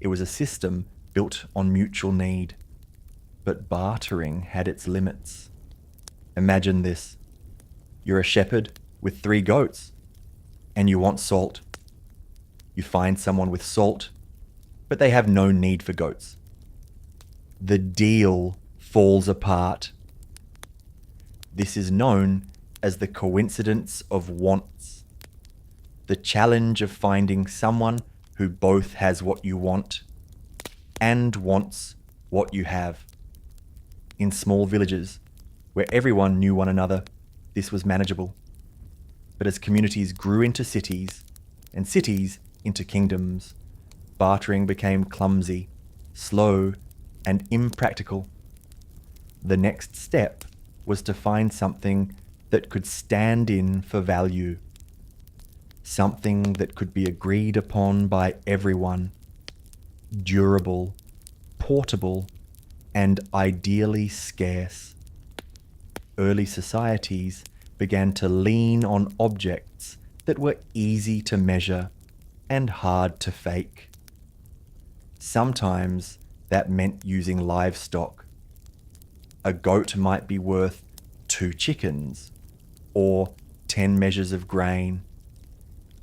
It was a system built on mutual need. But bartering had its limits. Imagine this. You're a shepherd with 3 goats, and you want salt. You find someone with salt, but they have no need for goats. The deal falls apart. This is known as the coincidence of wants. The challenge of finding someone who both has what you want and wants what you have. In small villages, where everyone knew one another, this was manageable. But as communities grew into cities, and cities into kingdoms, bartering became clumsy, slow, and impractical. The next step was to find something that could stand in for value. Something that could be agreed upon by everyone. Durable, portable, and ideally scarce. Early societies began to lean on objects that were easy to measure and hard to fake. Sometimes that meant using livestock. A goat might be worth 2 chickens or 10 measures of grain.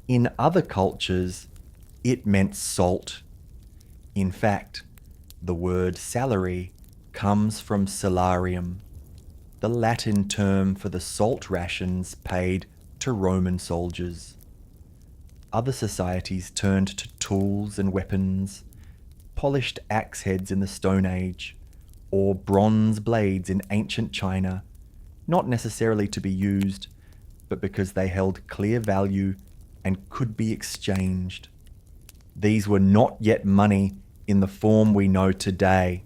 In other cultures, it meant salt. In fact, the word salary comes from salarium, the Latin term for the salt rations paid to Roman soldiers. Other societies turned to tools and weapons, polished axe heads in the Stone Age, or bronze blades in ancient China, not necessarily to be used, but because they held clear value and could be exchanged. These were not yet money in the form we know today,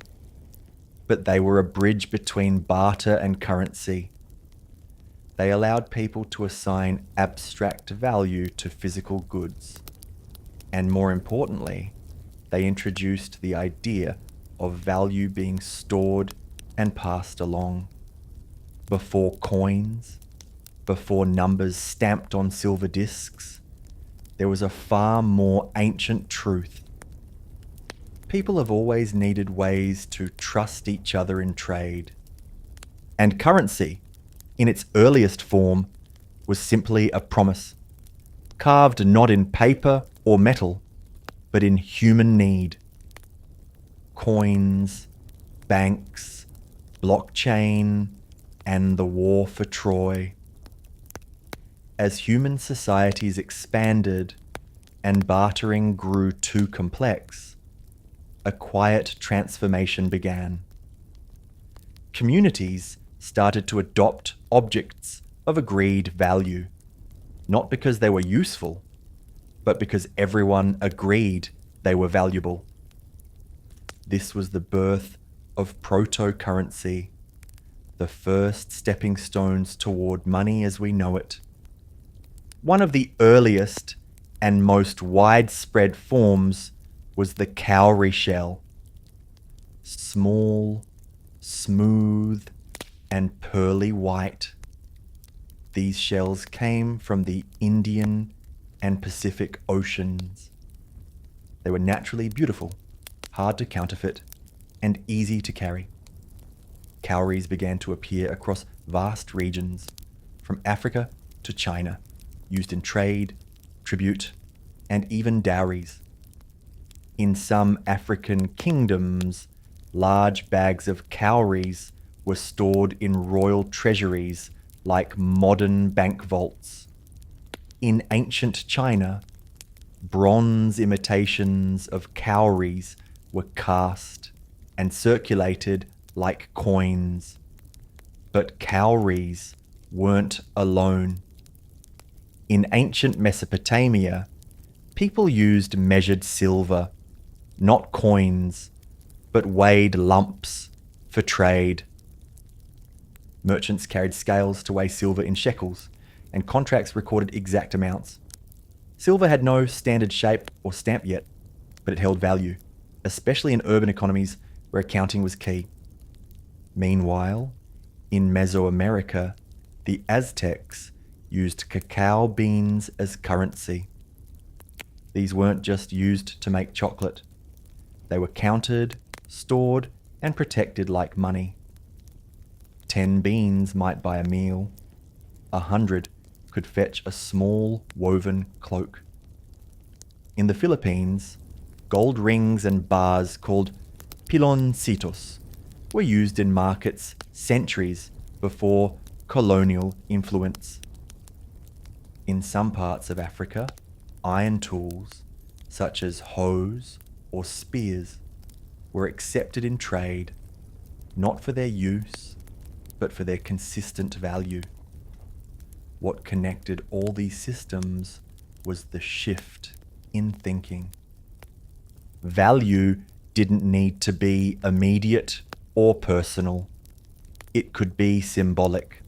but they were a bridge between barter and currency. They allowed people to assign abstract value to physical goods. And more importantly, they introduced the idea of value being stored and passed along. Before coins, before numbers stamped on silver discs, there was a far more ancient truth. People have always needed ways to trust each other in trade. And currency, in its earliest form, was simply a promise, carved not in paper or metal, but in human need. Coins, banks, blockchain, and the war for Troy. As human societies expanded and bartering grew too complex, a quiet transformation began. Communities started to adopt objects of agreed value, not because they were useful, but because everyone agreed they were valuable. This was the birth of proto-currency, the first stepping stones toward money as we know it. One of the earliest and most widespread forms was the cowrie shell. Small, smooth, and pearly white. These shells came from the Indian and Pacific Oceans. They were naturally beautiful, hard to counterfeit, and easy to carry. Cowries began to appear across vast regions, from Africa to China, used in trade, tribute, and even dowries. In some African kingdoms, large bags of cowries were stored in royal treasuries like modern bank vaults. In ancient China, bronze imitations of cowries were cast and circulated like coins. But cowries weren't alone. In ancient Mesopotamia, people used measured silver, not coins, but weighed lumps for trade. Merchants carried scales to weigh silver in shekels, and contracts recorded exact amounts. Silver had no standard shape or stamp yet, but it held value, especially in urban economies where accounting was key. Meanwhile, in Mesoamerica, the Aztecs used cacao beans as currency. These weren't just used to make chocolate. They were counted, stored, and protected like money. 10 beans might buy a meal. 100 could fetch a small woven cloak. In the Philippines, gold rings and bars called piloncitos were used in markets centuries before colonial influence. In some parts of Africa, iron tools, such as hoes or spears, were accepted in trade, not for their use, but for their consistent value. What connected all these systems was the shift in thinking. Value didn't need to be immediate or personal. It could be symbolic.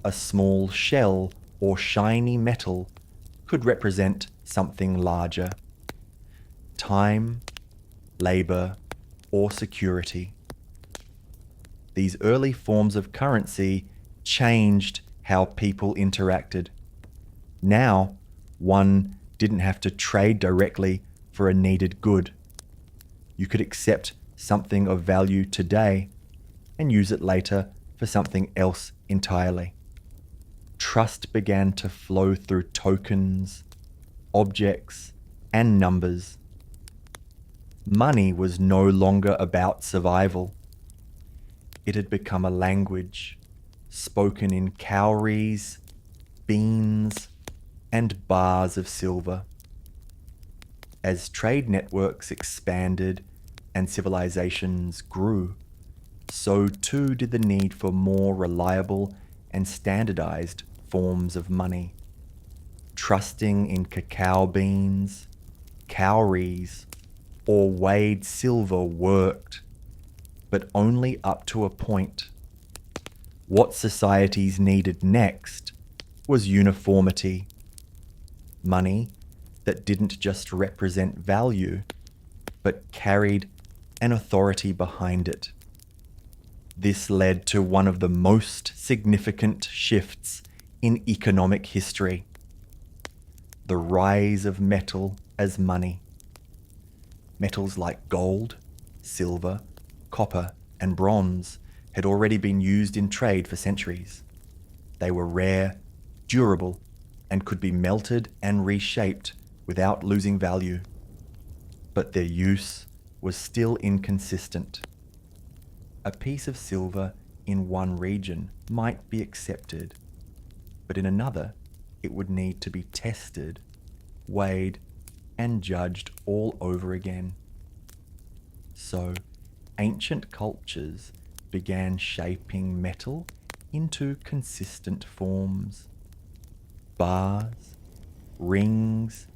A small shell or shiny metal could represent something larger. Time, labor, or security. These early forms of currency changed how people interacted. Now, one didn't have to trade directly for a needed good. You could accept something of value today and use it later for something else entirely. Trust began to flow through tokens, objects, and numbers. Money was no longer about survival. It had become a language spoken in cowries, beans, and bars of silver. As trade networks expanded and civilizations grew, so too did the need for more reliable and standardized forms of money. Trusting in cacao beans, cowries, or weighed silver worked, but only up to a point. What societies needed next was uniformity. Money that didn't just represent value, but carried an authority behind it. This led to one of the most significant shifts in economic history: the rise of metal as money. Metals like gold, silver, copper, and bronze had already been used in trade for centuries. They were rare, durable, and could be melted and reshaped without losing value. But their use was still inconsistent. A piece of silver in one region might be accepted, but in another it would need to be tested, weighed, and judged all over again. So, ancient cultures began shaping metal into consistent forms: bars, rings,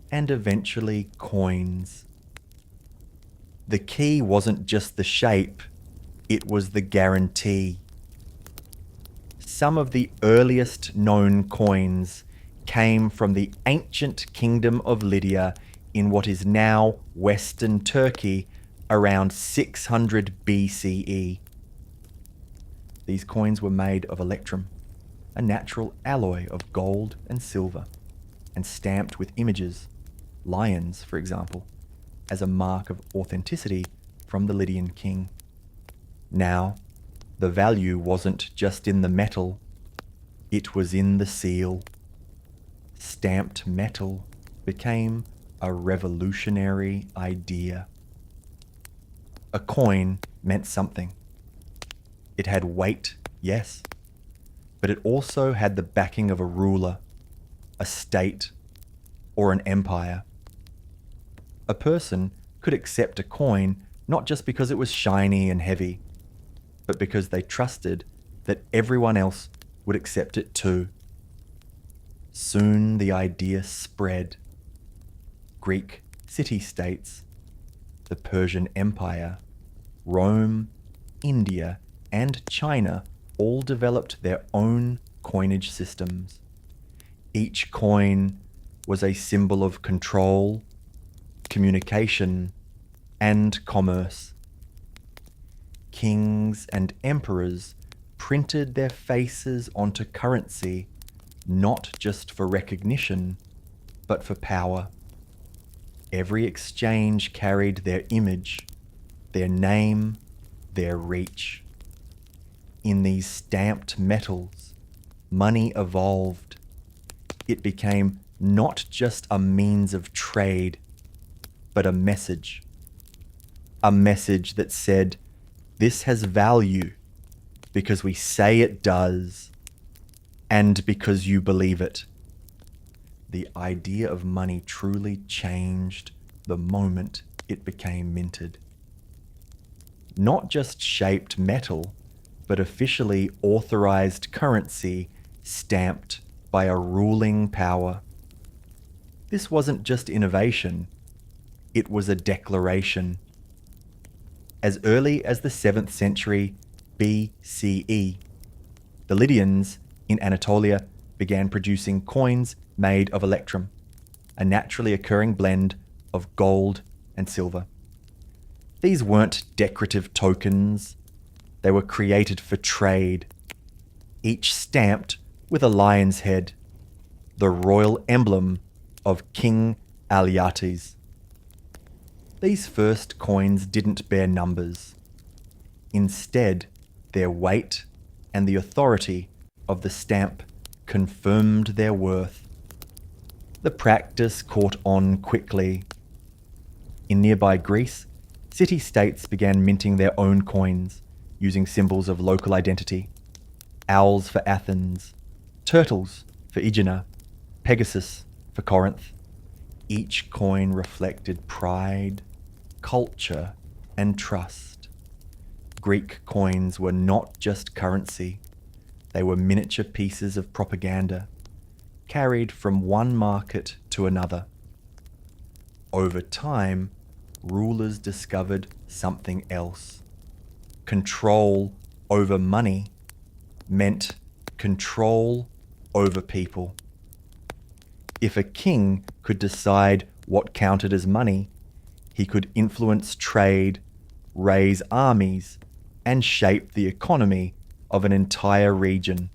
and eventually coins. The key wasn't just the shape, it was the guarantee. Some of the earliest known coins came from the ancient kingdom of Lydia in what is now Western Turkey around 600 BCE. These coins were made of electrum, a natural alloy of gold and silver, and stamped with images, lions for example, as a mark of authenticity from the Lydian king. Now, the value wasn't just in the metal, it was in the seal. Stamped metal became a revolutionary idea. A coin meant something. It had weight, yes, but it also had the backing of a ruler, a state, or an empire. A person could accept a coin not just because it was shiny and heavy, but because they trusted that everyone else would accept it too. Soon the idea spread. Greek city-states, the Persian Empire, Rome, India, and China all developed their own coinage systems. Each coin was a symbol of control, communication, and commerce. Kings and emperors printed their faces onto currency, not just for recognition, but for power. Every exchange carried their image, their name, their reach. In these stamped metals, money evolved. It became not just a means of trade, but a message. A message that said, this has value because we say it does, and because you believe it. The idea of money truly changed the moment it became minted. Not just shaped metal, but officially authorized currency stamped by a ruling power. This wasn't just innovation, it was a declaration. As early as the 7th century BCE, the Lydians in Anatolia began producing coins made of electrum, a naturally occurring blend of gold and silver. These weren't decorative tokens, they were created for trade, each stamped with a lion's head, the royal emblem of King Alyattes. These first coins didn't bear numbers. Instead, their weight and the authority of the stamp confirmed their worth. The practice caught on quickly. In nearby Greece, city-states began minting their own coins, using symbols of local identity. Owls for Athens, turtles for Aegina, Pegasus for Corinth. Each coin reflected pride, culture, and trust. Greek coins were not just currency, they were miniature pieces of propaganda, carried from one market to another. Over time, rulers discovered something else. Control over money meant control over people. If a king could decide what counted as money, he could influence trade, raise armies, and shape the economy of an entire region.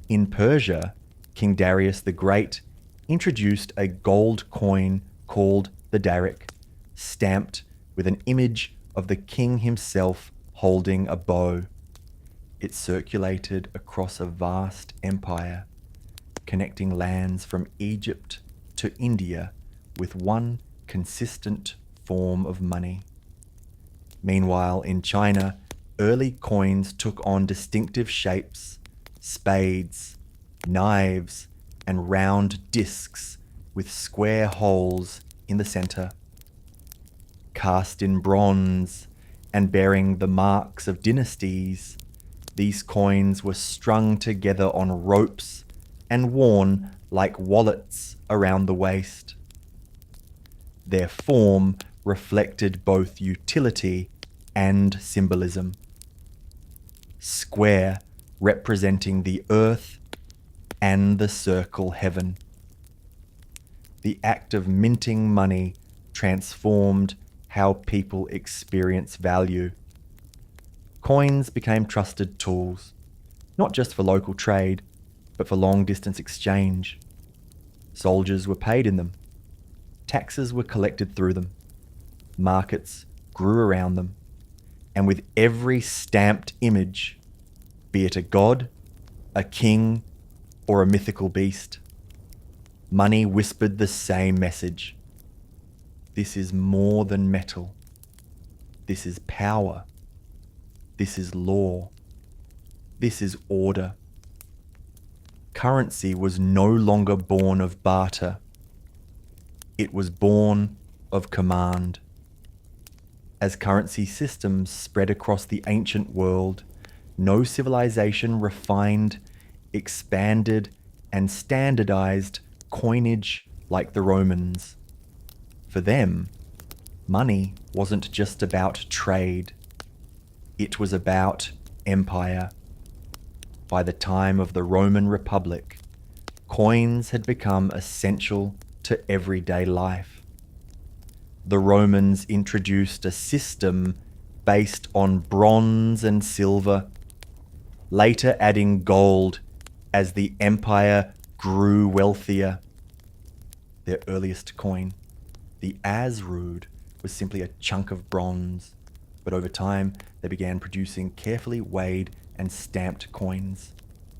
In Persia, King Darius the Great introduced a gold coin called the darik, stamped with an image of the king himself holding a bow. It circulated across a vast empire, connecting lands from Egypt to India with one consistent form of money. Meanwhile, in China, early coins took on distinctive shapes: spades, knives, and round discs with square holes in the center. Cast in bronze and bearing the marks of dynasties, these coins were strung together on ropes and worn like wallets around the waist. Their form reflected both utility and symbolism. Square representing the earth and the circle heaven. The act of minting money transformed how people experience value. Coins became trusted tools, not just for local trade, but for long-distance exchange. Soldiers were paid in them. Taxes were collected through them. Markets grew around them. And with every stamped image, be it a god, a king, or a mythical beast, money whispered the same message. This is more than metal. This is power. This is law. This is order. Currency was no longer born of barter. It was born of command. As currency systems spread across the ancient world, no civilization refined, expanded, and standardized coinage like the Romans. For them, money wasn't just about trade. It was about empire. By the time of the Roman Republic, coins had become essential to everyday life. The Romans introduced a system based on bronze and silver, later adding gold as the empire grew wealthier. Their earliest coin, the asrud, was simply a chunk of bronze, but over time they began producing carefully weighed and stamped coins,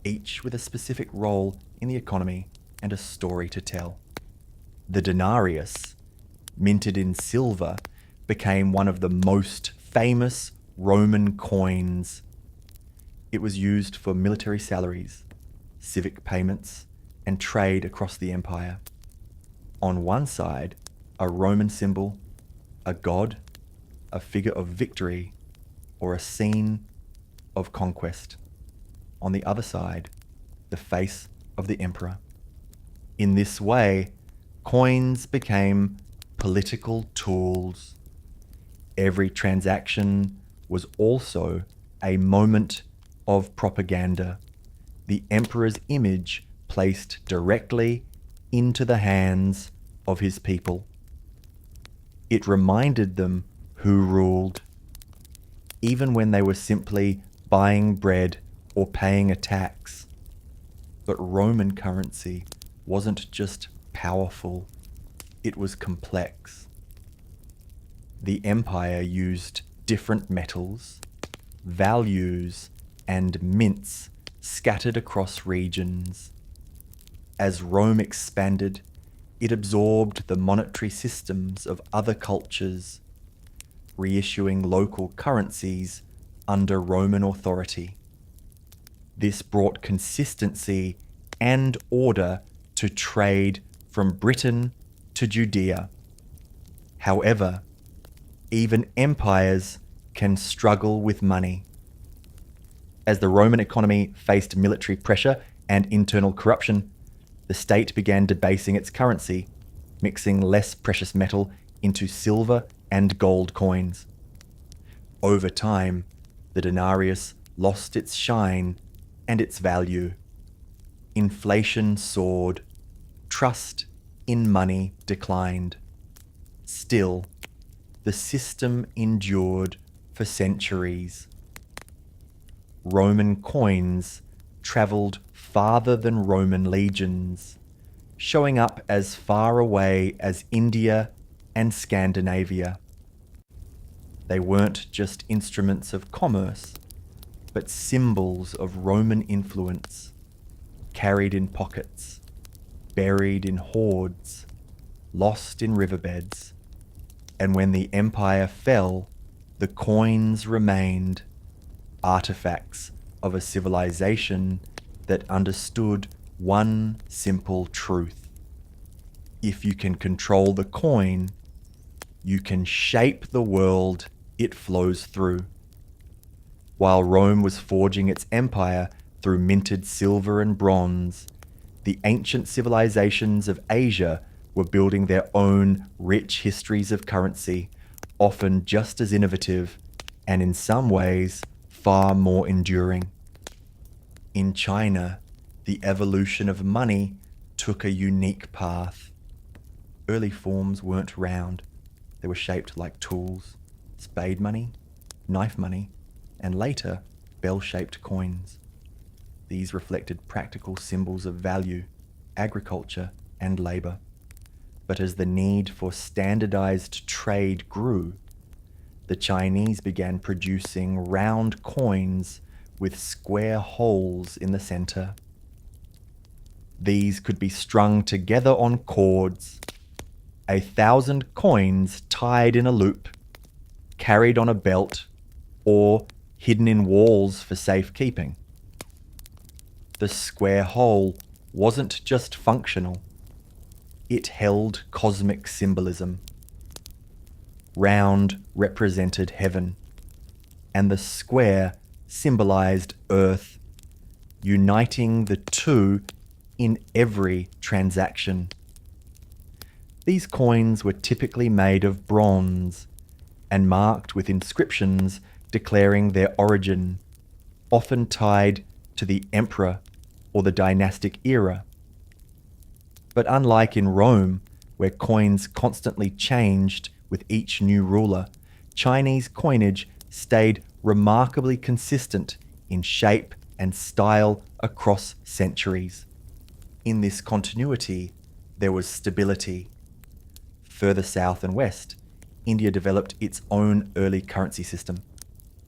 each with a specific role in the economy and a story to tell. The denarius, minted in silver, became one of the most famous Roman coins. It was used for military salaries, civic payments, and trade across the empire. On one side, a Roman symbol, a god, a figure of victory, or a scene of conquest. On the other side, the face of the emperor. In this way, coins became political tools. Every transaction was also a moment of propaganda, the emperor's image placed directly into the hands of his people. It reminded them who ruled, even when they were simply buying bread or paying a tax. But Roman currency wasn't just powerful, it was complex. The empire used different metals, values, and mints scattered across regions. As Rome expanded, it absorbed the monetary systems of other cultures, reissuing local currencies under Roman authority. This brought consistency and order to trade from Britain to Judea. However, even empires can struggle with money. As the Roman economy faced military pressure and internal corruption, the state began debasing its currency, mixing less precious metal into silver and gold coins. Over time, the denarius lost its shine and its value. Inflation soared. Trust in money declined. Still, the system endured for centuries. Roman coins travelled farther than Roman legions, showing up as far away as India and Scandinavia. They weren't just instruments of commerce, but symbols of Roman influence, carried in pockets, buried in hoards, lost in riverbeds. And when the empire fell, the coins remained, artifacts of a civilization that understood one simple truth. If you can control the coin, you can shape the world it flows through. While Rome was forging its empire through minted silver and bronze, the ancient civilizations of Asia were building their own rich histories of currency, often just as innovative and in some ways far more enduring. In China, the evolution of money took a unique path. Early forms weren't round. They were shaped like tools, spade money, knife money, and later bell-shaped coins. These reflected practical symbols of value, agriculture, and labor. But as the need for standardized trade grew, the Chinese began producing round coins with square holes in the center. These could be strung together on cords, 1,000 coins tied in a loop, carried on a belt, or hidden in walls for safekeeping. The square hole wasn't just functional, it held cosmic symbolism. Round represented heaven, and the square symbolized earth, uniting the two in every transaction. These coins were typically made of bronze and marked with inscriptions declaring their origin, often tied to the emperor or the dynastic era. But unlike in Rome, where coins constantly changed with each new ruler, Chinese coinage stayed remarkably consistent in shape and style across centuries. In this continuity, there was stability. Further south and west, India developed its own early currency system.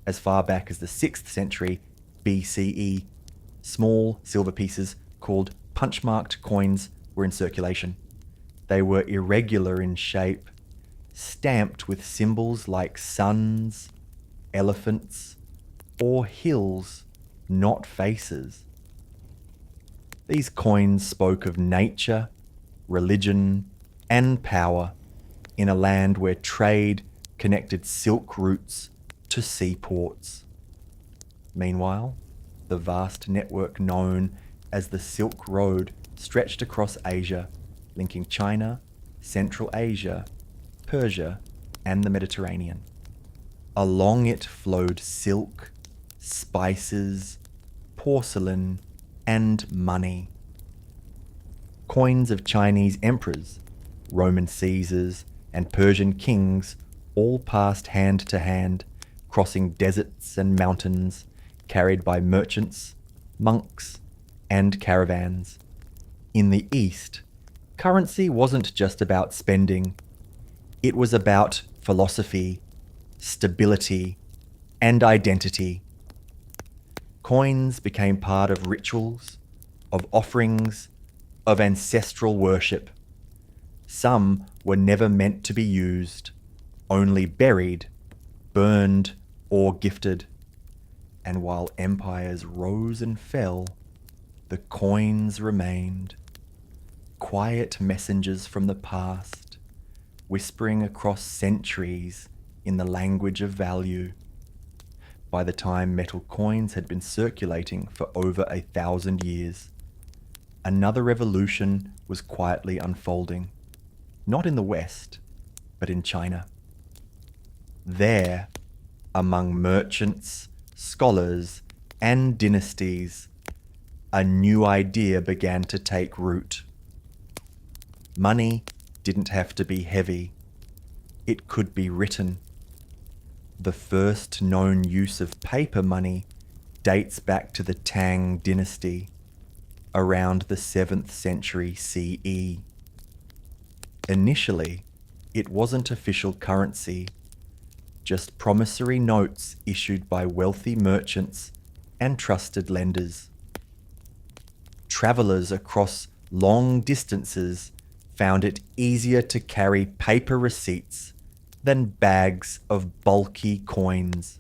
As far back as the 6th century BCE, small silver pieces called punch-marked coins were in circulation. They were irregular in shape, stamped with symbols like suns, elephants, or hills, not faces. These coins spoke of nature, religion, and power in a land where trade connected silk routes to seaports. Meanwhile, the vast network known as the Silk Road stretched across Asia, linking China, Central Asia, Persia, and the Mediterranean. Along it flowed silk, spices, porcelain, and money. Coins of Chinese emperors, Roman Caesars, and Persian kings all passed hand to hand, crossing deserts and mountains, carried by merchants, monks, and caravans. In the East, currency wasn't just about spending. It was about philosophy, stability, and identity. Coins became part of rituals, of offerings, of ancestral worship. Some were never meant to be used, only buried, burned, or gifted. And while empires rose and fell, the coins remained, quiet messengers from the past, whispering across centuries in the language of value. By the time metal coins had been circulating for over 1,000 years, another revolution was quietly unfolding, not in the West, but in China. There, among merchants, scholars, and dynasties, a new idea began to take root. Money didn't have to be heavy. It could be written. The first known use of paper money dates back to the Tang dynasty, around the 7th century CE. Initially, it wasn't official currency, just promissory notes issued by wealthy merchants and trusted lenders. Travelers across long distances found it easier to carry paper receipts than bags of bulky coins.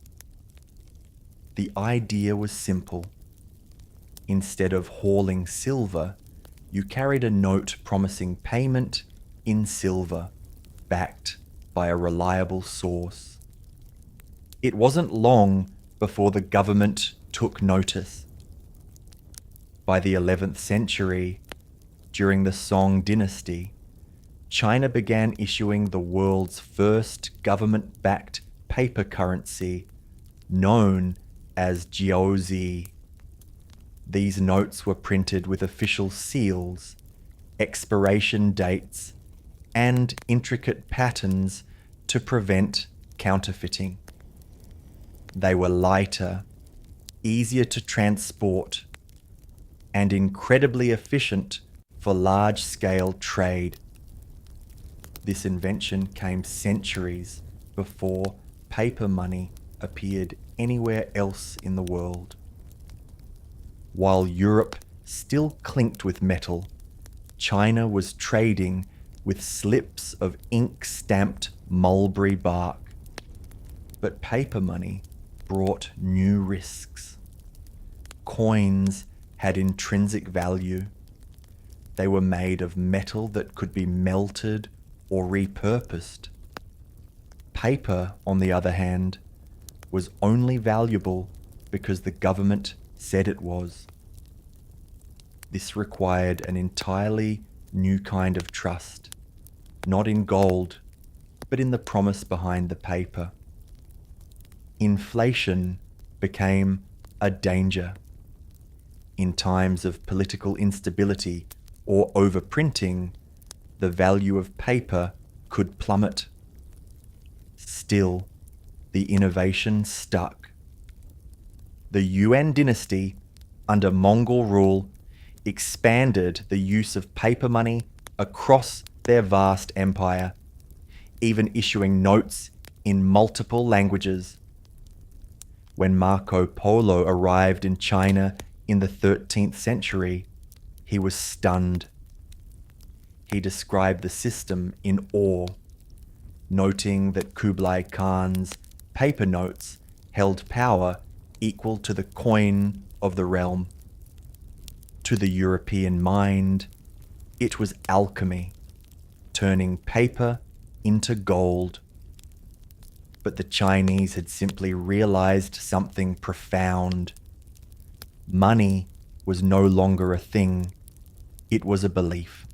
The idea was simple. Instead of hauling silver, you carried a note promising payment in silver, backed by a reliable source. It wasn't long before the government took notice. By the 11th century, during the Song dynasty, China began issuing the world's first government-backed paper currency, known as jiaozi. These notes were printed with official seals, expiration dates, and intricate patterns to prevent counterfeiting. They were lighter, easier to transport, and incredibly efficient for large-scale trade. This invention came centuries before paper money appeared anywhere else in the world. While Europe still clinked with metal, China was trading with slips of ink-stamped mulberry bark. But paper money brought new risks. Coins had intrinsic value. They were made of metal that could be melted or repurposed. Paper, on the other hand, was only valuable because the government said it was. This required an entirely new kind of trust, not in gold, but in the promise behind the paper. Inflation became a danger. In times of political instability or overprinting, the value of paper could plummet. Still, the innovation stuck. The Yuan dynasty, under Mongol rule, expanded the use of paper money across their vast empire, even issuing notes in multiple languages. When Marco Polo arrived in China in the 13th century, he was stunned. He described the system in awe, noting that Kublai Khan's paper notes held power equal to the coin of the realm. To the European mind, it was alchemy, turning paper into gold. But the Chinese had simply realized something profound. Money was no longer a thing, it was a belief.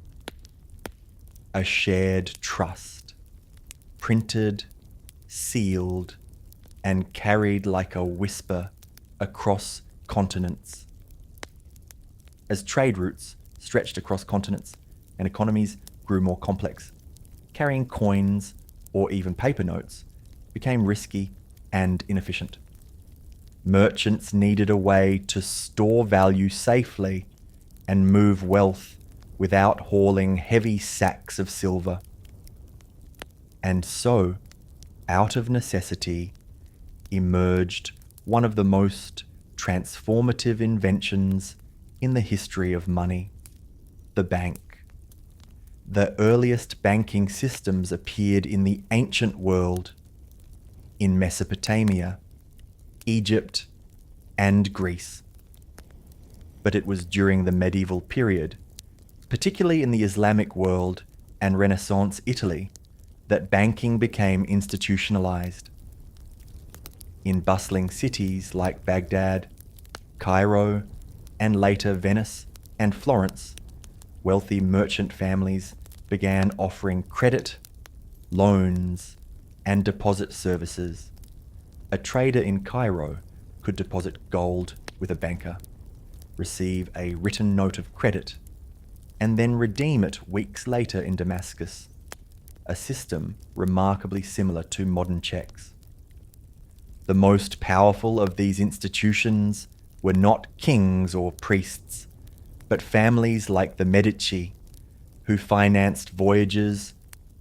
A shared trust, printed, sealed, and carried like a whisper across continents. As trade routes stretched across continents and economies grew more complex, carrying coins or even paper notes became risky and inefficient. Merchants needed a way to store value safely and move wealth without hauling heavy sacks of silver. And so, out of necessity, emerged one of the most transformative inventions in the history of money, the bank. The earliest banking systems appeared in the ancient world, in Mesopotamia, Egypt, and Greece. But it was during the medieval period, particularly in the Islamic world and Renaissance Italy, that banking became institutionalized. In bustling cities like Baghdad, Cairo, and later Venice and Florence, wealthy merchant families began offering credit, loans, and deposit services. A trader in Cairo could deposit gold with a banker, receive a written note of credit, and then redeem it weeks later in Damascus, a system remarkably similar to modern checks. The most powerful of these institutions were not kings or priests, but families like the Medici, who financed voyages,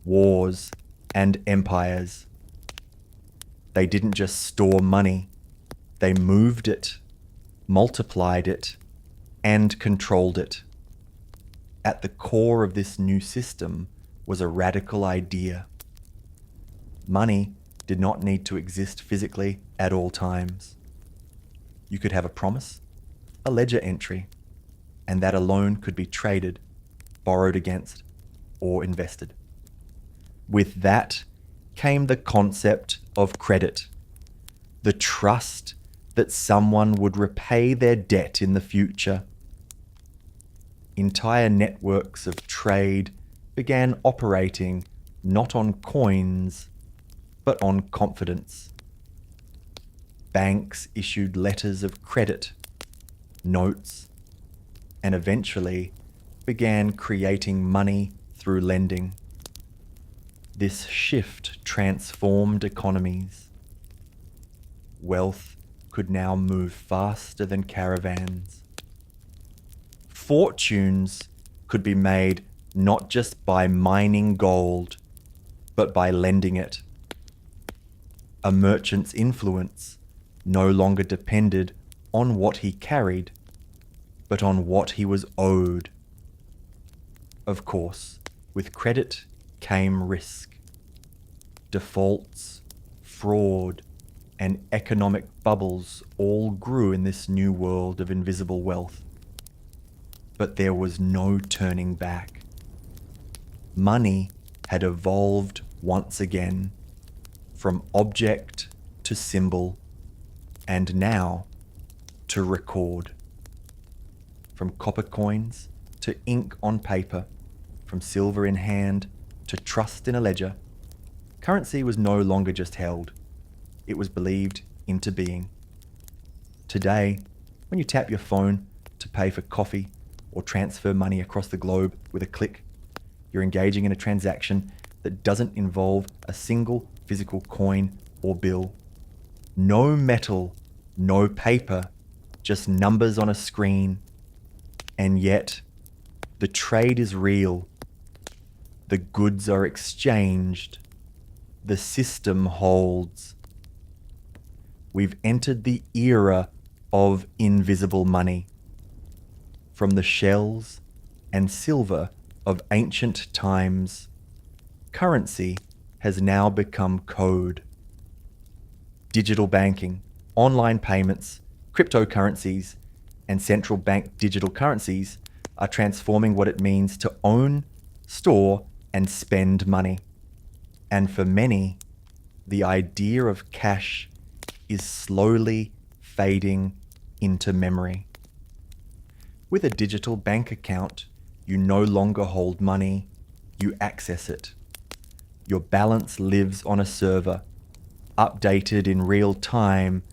wars, and empires. They didn't just store money, they moved it, multiplied it, and controlled it. At the core of this new system was a radical idea. Money did not need to exist physically at all times. You could have a promise, a ledger entry, and that alone could be traded, borrowed against, or invested. With that came the concept of credit, the trust that someone would repay their debt in the future. Entire networks of trade began operating not on coins, but on confidence. Banks issued letters of credit, notes, and eventually began creating money through lending. This shift transformed economies. Wealth could now move faster than caravans. Fortunes could be made not just by mining gold, but by lending it. A merchant's influence no longer depended on what he carried, but on what he was owed. Of course, With credit came risk. Defaults, fraud, and economic bubbles all grew in this new world of invisible wealth. But there was no turning back. Money had evolved once again, from object to symbol, and now to record. From copper coins to ink on paper, from silver in hand to trust in a ledger, currency was no longer just held. It was believed into being. Today, when you tap your phone to pay for coffee or transfer money across the globe with a click, you're engaging in a transaction that doesn't involve a single physical coin or bill. No metal, no paper, just numbers on a screen. And yet, the trade is real. The goods are exchanged. The system holds. We've entered the era of invisible money. From the shells and silver of ancient times, currency has now become code. Digital banking, online payments, cryptocurrencies, and central bank digital currencies are transforming what it means to own, store, and spend money. And for many, the idea of cash is slowly fading into memory. With a digital bank account, you no longer hold money, you access it. Your balance lives on a server, updated in real time,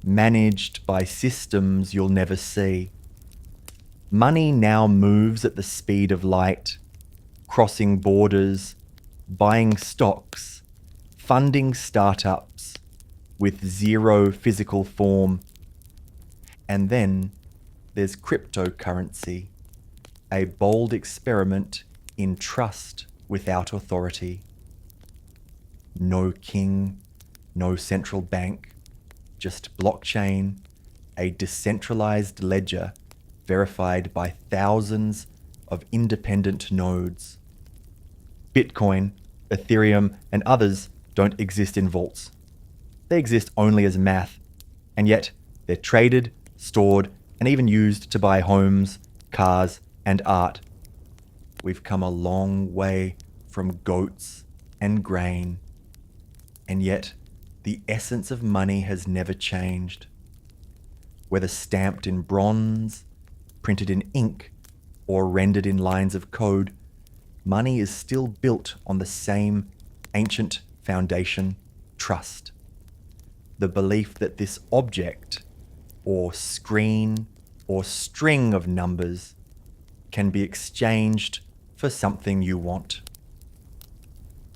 managed by systems you'll never see. Money now moves at the speed of light, crossing borders, buying stocks, funding startups with zero physical form. And then there's cryptocurrency, a bold experiment in trust without authority. No king, no central bank, just blockchain, a decentralized ledger verified by thousands of independent nodes. Bitcoin, Ethereum, and others don't exist in vaults. They exist only as math, and yet they're traded, stored, and even used to buy homes, cars, and art. We've come a long way from goats and grain, and yet the essence of money has never changed. Whether stamped in bronze, printed in ink, or rendered in lines of code, money is still built on the same ancient foundation: trust. The belief that this object, or screen, or string of numbers can be exchanged for something you want.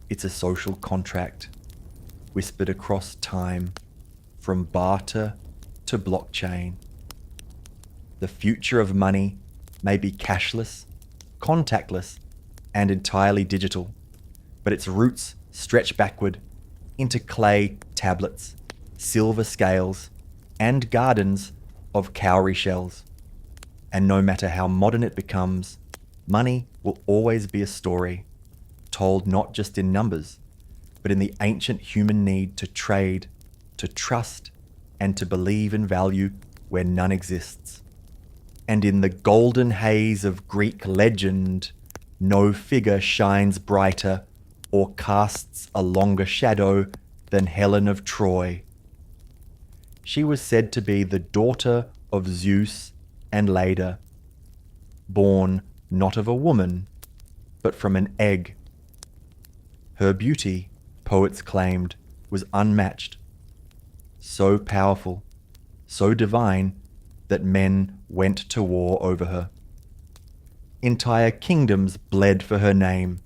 It's a social contract, whispered across time, from barter to blockchain. The future of money may be cashless, contactless, and entirely digital, but its roots stretch backward into clay tablets, silver scales, and gardens of cowrie shells. And no matter how modern it becomes, money will always be a story, told not just in numbers, but in the ancient human need to trade, to trust, and to believe in value where none exists. And in the golden haze of Greek legend, no figure shines brighter or casts a longer shadow than Helen of Troy. She was said to be the daughter of Zeus and Leda, born not of a woman, but from an egg. Her beauty, poets claimed, was unmatched, so powerful, so divine, that men went to war over her. Entire kingdoms bled for her name.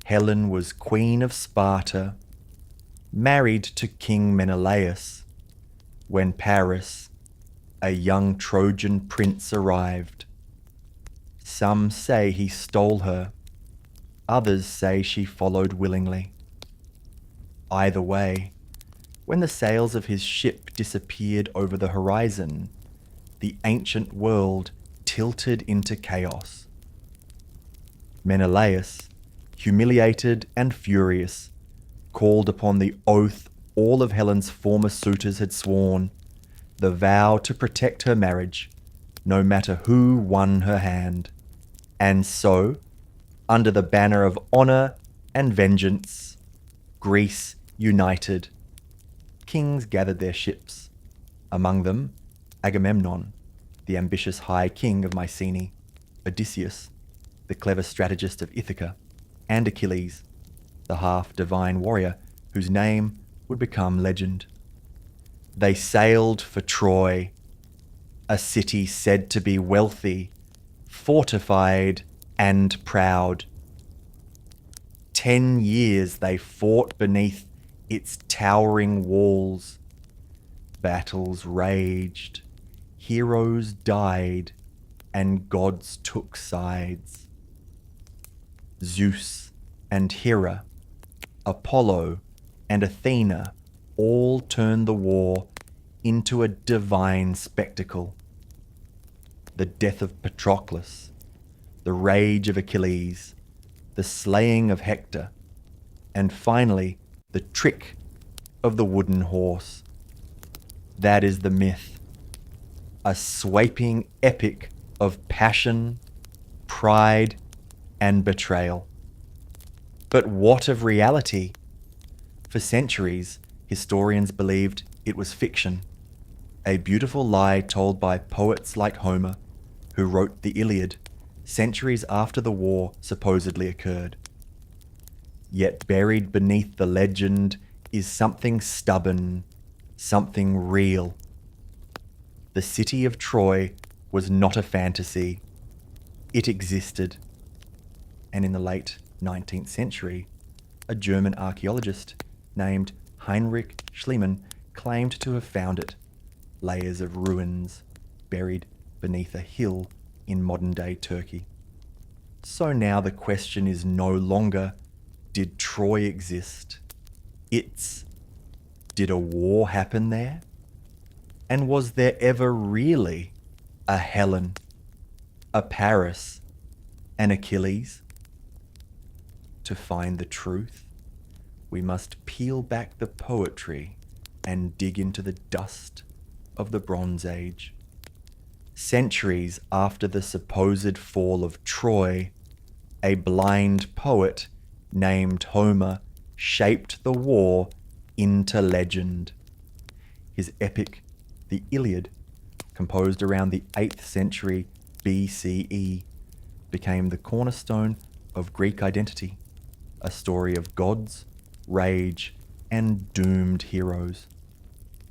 Helen was queen of Sparta, married to King Menelaus, when Paris, a young Trojan prince, arrived. Some say he stole her, others say she followed willingly. Either way, when the sails of his ship disappeared over the horizon, the ancient world tilted into chaos. Menelaus, humiliated and furious, called upon the oath all of Helen's former suitors had sworn, the vow to protect her marriage, no matter who won her hand. And so, under the banner of honour and vengeance, Greece united. Kings gathered their ships, among them Agamemnon, the ambitious high king of Mycenae, Odysseus, the clever strategist of Ithaca, and Achilles, the half-divine warrior whose name would become legend. They sailed for Troy, a city said to be wealthy, fortified, and proud. 10 years they fought beneath its towering walls. Battles raged, heroes died, and gods took sides. Zeus and Hera, Apollo and Athena all turned the war into a divine spectacle. The death of Patroclus, the rage of Achilles, the slaying of Hector, and finally the trick of the wooden horse. That is the myth, a sweeping epic of passion, pride, and betrayal. But what of reality? For centuries, historians believed it was fiction, a beautiful lie told by poets like Homer, who wrote the Iliad centuries after the war supposedly occurred. Yet buried beneath the legend is something stubborn, something real. The city of Troy was not a fantasy. It existed. And in the late 19th century, a German archaeologist named Heinrich Schliemann claimed to have found it, layers of ruins buried beneath a hill in modern-day Turkey. So now the question is no longer, did Troy exist? It's, did a war happen there? And was there ever really a Helen, a Paris, an Achilles? To find the truth, we must peel back the poetry and dig into the dust of the Bronze Age. Centuries after the supposed fall of Troy, a blind poet named Homer shaped the war into legend. His epic, the Iliad, composed around the 8th century BCE, became the cornerstone of Greek identity, a story of gods, rage, and doomed heroes.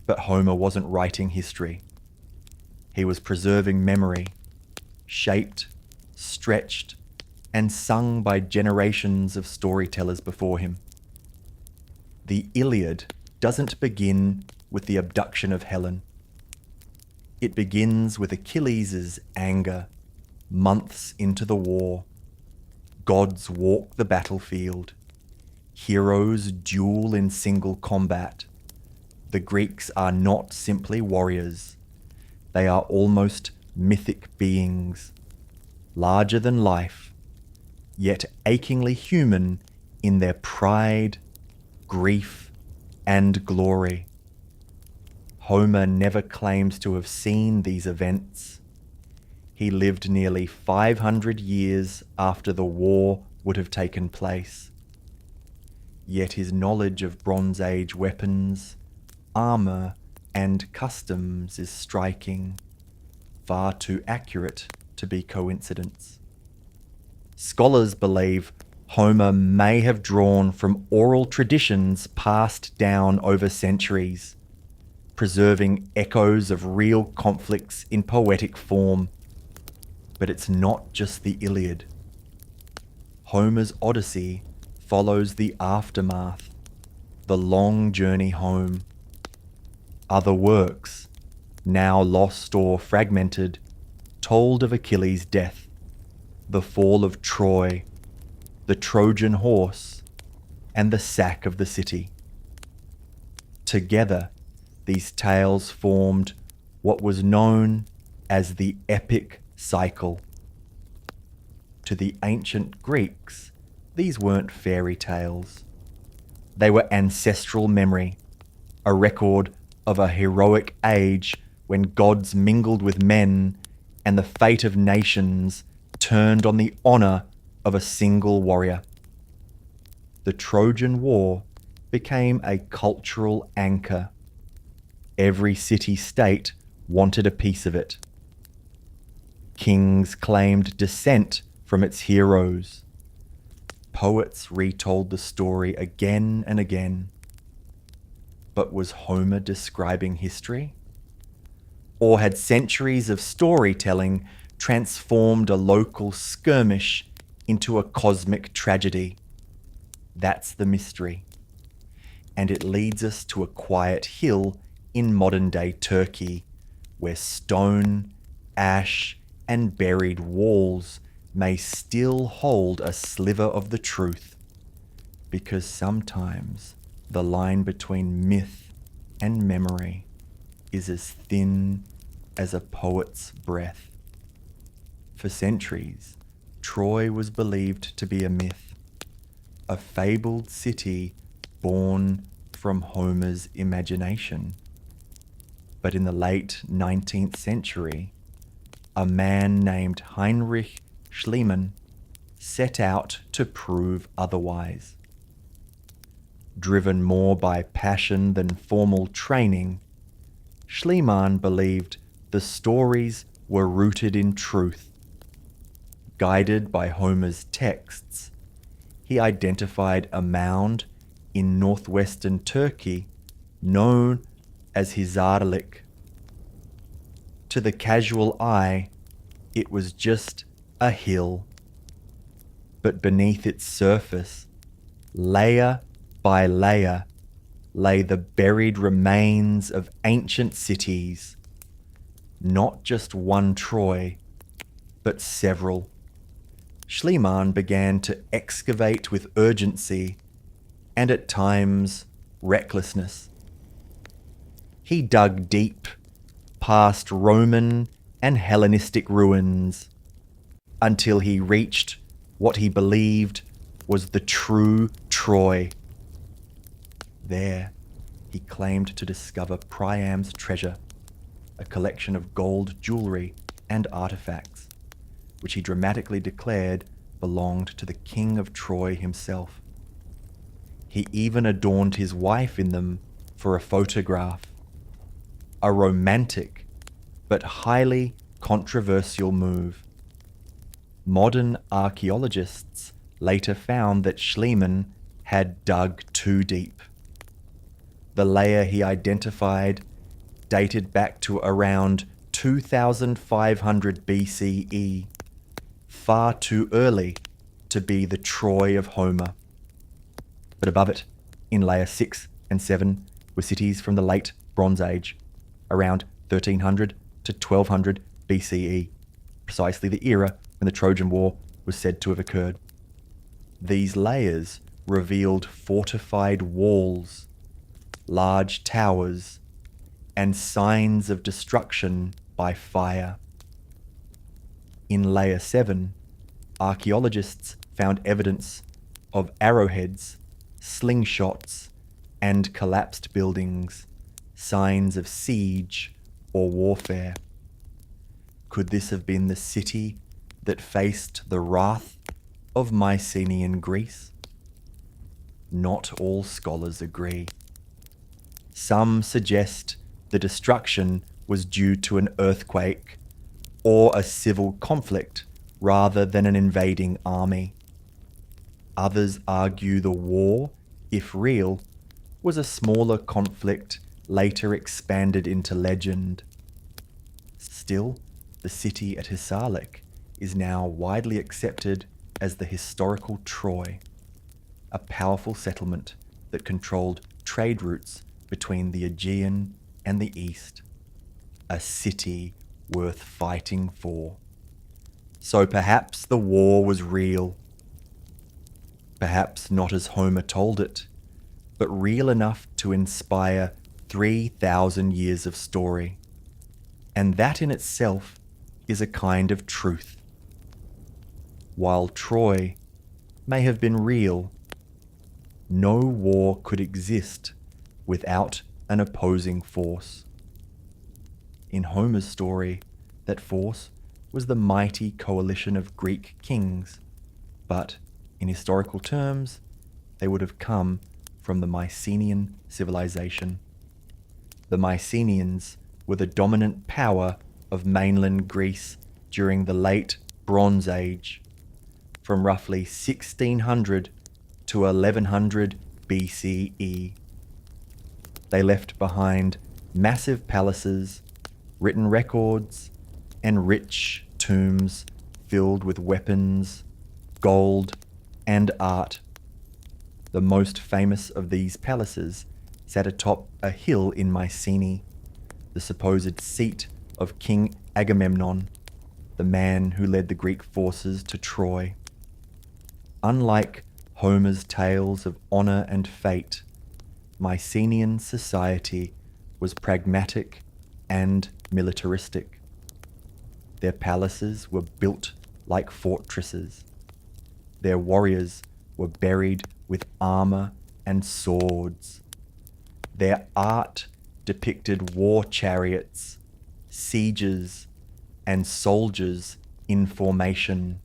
But Homer wasn't writing history. He was preserving memory, shaped, stretched, and sung by generations of storytellers before him. The Iliad doesn't begin with the abduction of Helen. It begins with Achilles' anger, months into the war. Gods walk the battlefield. Heroes duel in single combat. The Greeks are not simply warriors. They are almost mythic beings, larger than life, yet achingly human in their pride, grief, and glory. Homer never claims to have seen these events. He lived nearly 500 years after the war would have taken place. Yet his knowledge of Bronze Age weapons, armor, and customs is striking, far too accurate to be coincidence. Scholars believe Homer may have drawn from oral traditions passed down over centuries, preserving echoes of real conflicts in poetic form. But it's not just the Iliad. Homer's Odyssey follows the aftermath, the long journey home. Other works, now lost or fragmented, told of Achilles' death, the fall of Troy, the Trojan horse, and the sack of the city. Together, these tales formed what was known as the epic cycle. to the ancient Greeks, these weren't fairy tales. They were ancestral memory, a record of a heroic age when gods mingled with men and the fate of nations turned on the honor of a single warrior. The Trojan War became a cultural anchor. Every city-state wanted a piece of it. Kings claimed descent from its heroes. Poets retold the story again and again. But was Homer describing history? Or had centuries of storytelling transformed a local skirmish into a cosmic tragedy? That's the mystery. And it leads us to a quiet hill in modern-day Turkey, where stone, ash, and buried walls may still hold a sliver of the truth, because sometimes the line between myth and memory is as thin as a poet's breath. For centuries, Troy was believed to be a myth, a fabled city born from Homer's imagination. But in the late 19th century, a man named Heinrich Schliemann set out to prove otherwise. Driven more by passion than formal training, Schliemann believed the stories were rooted in truth. Guided by Homer's texts, he identified a mound in northwestern Turkey known as Hisarlik. To the casual eye, it was just a hill. But beneath its surface, layer by layer, lay the buried remains of ancient cities. Not just one Troy, but several. Schliemann began to excavate with urgency and at times recklessness. He dug deep past Roman and Hellenistic ruins until he reached what he believed was the true Troy. There, he claimed to discover Priam's treasure, a collection of gold jewelry and artifacts, which he dramatically declared belonged to the king of Troy himself. He even adorned his wife in them for a photograph. A romantic but highly controversial move. Modern archaeologists later found that Schliemann had dug too deep. The layer he identified dated back to around 2500 BCE, far too early to be the Troy of Homer. But above it, in layer 6 and 7, were cities from the late Bronze Age, around 1300 to 1200 BCE, precisely the era when the Trojan War was said to have occurred. These layers revealed fortified walls, large towers, and signs of destruction by fire. In layer 7, archaeologists found evidence of arrowheads, slingshots, and collapsed buildings, signs of siege or warfare. Could this have been the city that faced the wrath of Mycenaean Greece? Not all scholars agree. Some suggest the destruction was due to an earthquake or a civil conflict rather than an invading army. Others argue the war, if real, was a smaller conflict later expanded into legend. Still, the city at Hisarlik is now widely accepted as the historical Troy, a powerful settlement that controlled trade routes between the Aegean and the East, a city worth fighting for. So perhaps the war was real. Perhaps not as Homer told it, but real enough to inspire 3,000 years of story. And that in itself is a kind of truth. While Troy may have been real, no war could exist without an opposing force. In Homer's story, that force was the mighty coalition of Greek kings, but in historical terms, they would have come from the Mycenaean civilization. The Mycenaeans were the dominant power of mainland Greece during the late Bronze Age, from roughly 1600 to 1100 BCE. They left behind massive palaces, written records, and rich tombs filled with weapons, gold, and art. The most famous of these palaces sat atop a hill in Mycenae, the supposed seat of King Agamemnon, the man who led the Greek forces to Troy. Unlike Homer's tales of honor and fate, Mycenaean society was pragmatic and militaristic. Their palaces were built like fortresses. Their warriors were buried with armor and swords. Their art depicted war chariots, sieges, and soldiers in formation.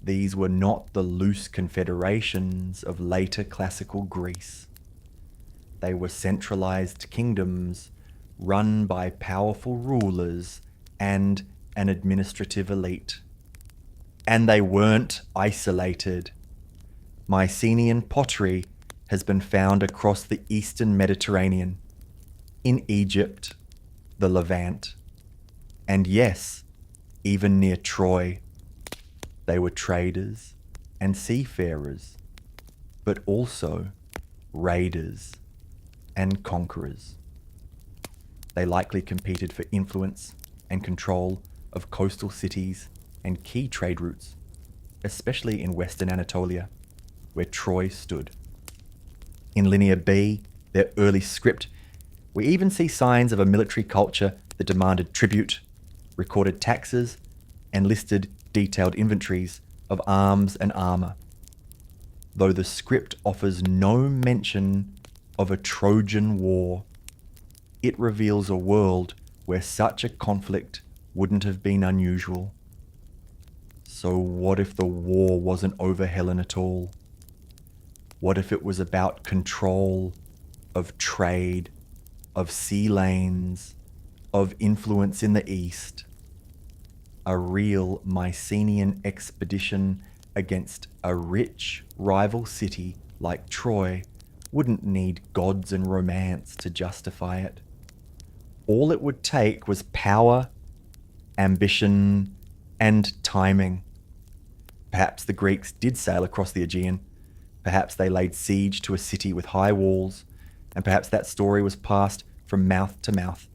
These were not the loose confederations of later classical Greece. They were centralized kingdoms run by powerful rulers and an administrative elite. And they weren't isolated. Mycenaean pottery has been found across the eastern Mediterranean, in Egypt, the Levant, and yes, even near Troy. They were traders and seafarers, but also raiders and conquerors. They likely competed for influence and control of coastal cities and key trade routes, especially in western Anatolia, where Troy stood. In Linear B, their early script, we even see signs of a military culture that demanded tribute, recorded taxes, and listed detailed inventories of arms and armor. Though the script offers no mention of a Trojan War, it reveals a world where such a conflict wouldn't have been unusual. So what if the war wasn't over Helen at all? What if it was about control, of trade, of sea lanes, of influence in the east? A real Mycenaean expedition against a rich rival city like Troy wouldn't need gods and romance to justify it. All it would take was power, ambition, and timing. Perhaps the Greeks did sail across the Aegean. Perhaps they laid siege to a city with high walls, and perhaps that story was passed from mouth to mouth,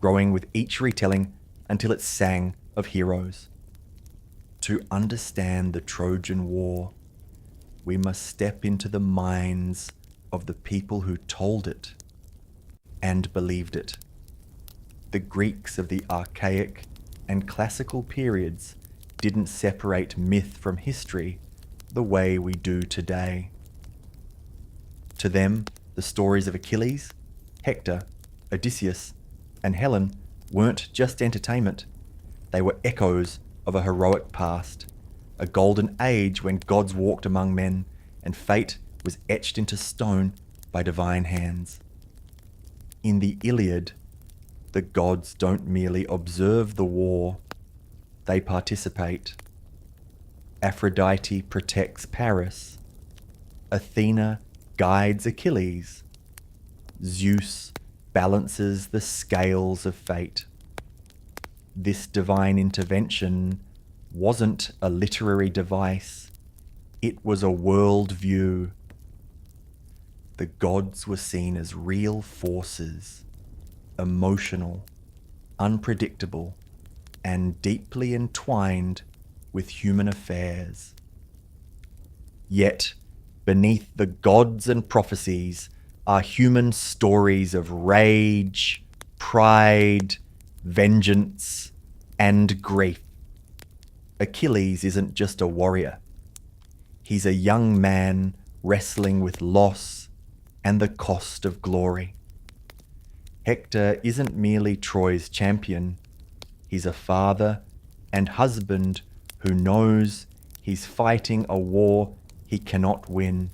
growing with each retelling until it sang of heroes. To understand the Trojan War, we must step into the minds of the people who told it and believed it. The Greeks of the archaic and classical periods didn't separate myth from history the way we do today. To them, the stories of Achilles, Hector, Odysseus, and Helen weren't just entertainment. They were echoes of a heroic past, a golden age when gods walked among men and fate was etched into stone by divine hands. In the Iliad, the gods don't merely observe the war, they participate. Aphrodite protects Paris. Athena guides Achilles. Zeus balances the scales of fate. This divine intervention wasn't a literary device, it was a world view. The gods were seen as real forces, emotional, unpredictable, and deeply entwined with human affairs. Yet, beneath the gods and prophecies are human stories of rage, pride, vengeance, and grief. Achilles isn't just a warrior. He's a young man wrestling with loss and the cost of glory. Hector isn't merely Troy's champion. He's a father and husband who knows he's fighting a war he cannot win.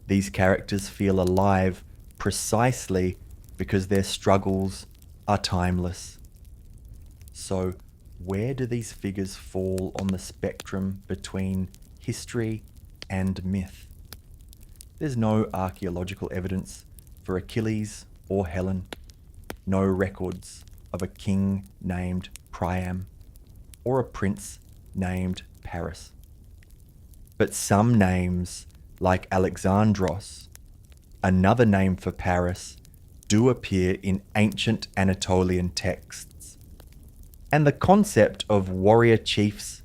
These characters feel alive precisely because their struggles are timeless. So, where do these figures fall on the spectrum between history and myth? There's no archaeological evidence for Achilles or Helen, no records of a king named Priam or a prince named Paris. But some names, like Alexandros, another name for Paris, do appear in ancient Anatolian texts. And the concept of warrior chiefs,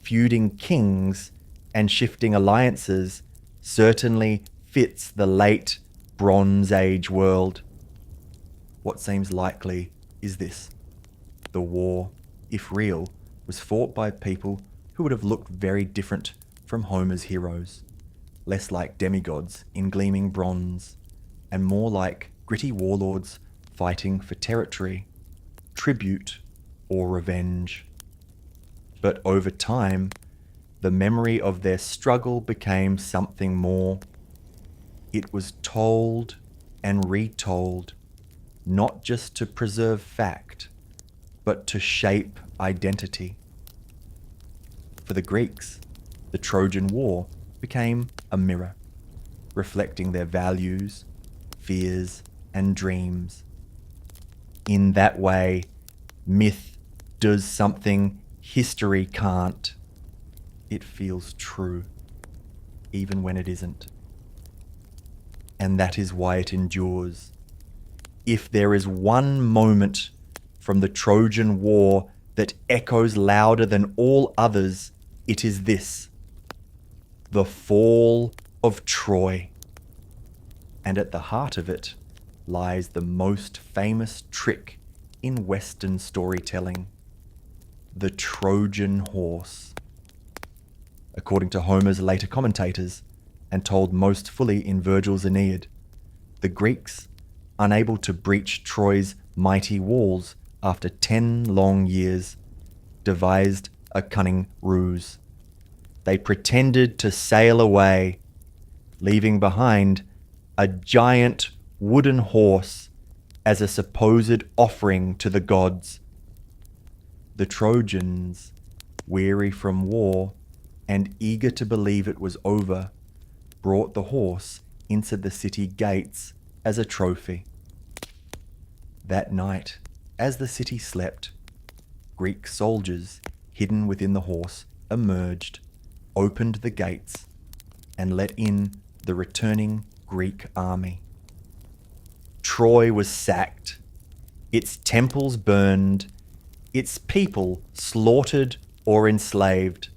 feuding kings, and shifting alliances certainly fits the late Bronze Age world. What seems likely is this: the war, if real, was fought by people who would have looked very different from Homer's heroes, less like demigods in gleaming bronze, and more like gritty warlords fighting for territory, tribute, or revenge. But over time, the memory of their struggle became something more. It was told and retold, not just to preserve fact, but to shape identity. For the Greeks, the Trojan War became a mirror, reflecting their values, fears, and dreams. In that way, myth does something history can't. It feels true, even when it isn't. And that is why it endures. If there is one moment from the Trojan War that echoes louder than all others, it is this: the fall of Troy. And at the heart of it lies the most famous trick in Western storytelling: the Trojan horse. According to Homer's later commentators, and told most fully in Virgil's Aeneid, the Greeks, unable to breach Troy's mighty walls after 10 long years, devised a cunning ruse. They pretended to sail away, leaving behind a giant wooden horse as a supposed offering to the gods. The Trojans, weary from war and eager to believe it was over, brought the horse into the city gates as a trophy. That night, as the city slept, Greek soldiers hidden within the horse emerged, opened the gates, and let in the returning Greek army. Troy was sacked, its temples burned, its people slaughtered or enslaved.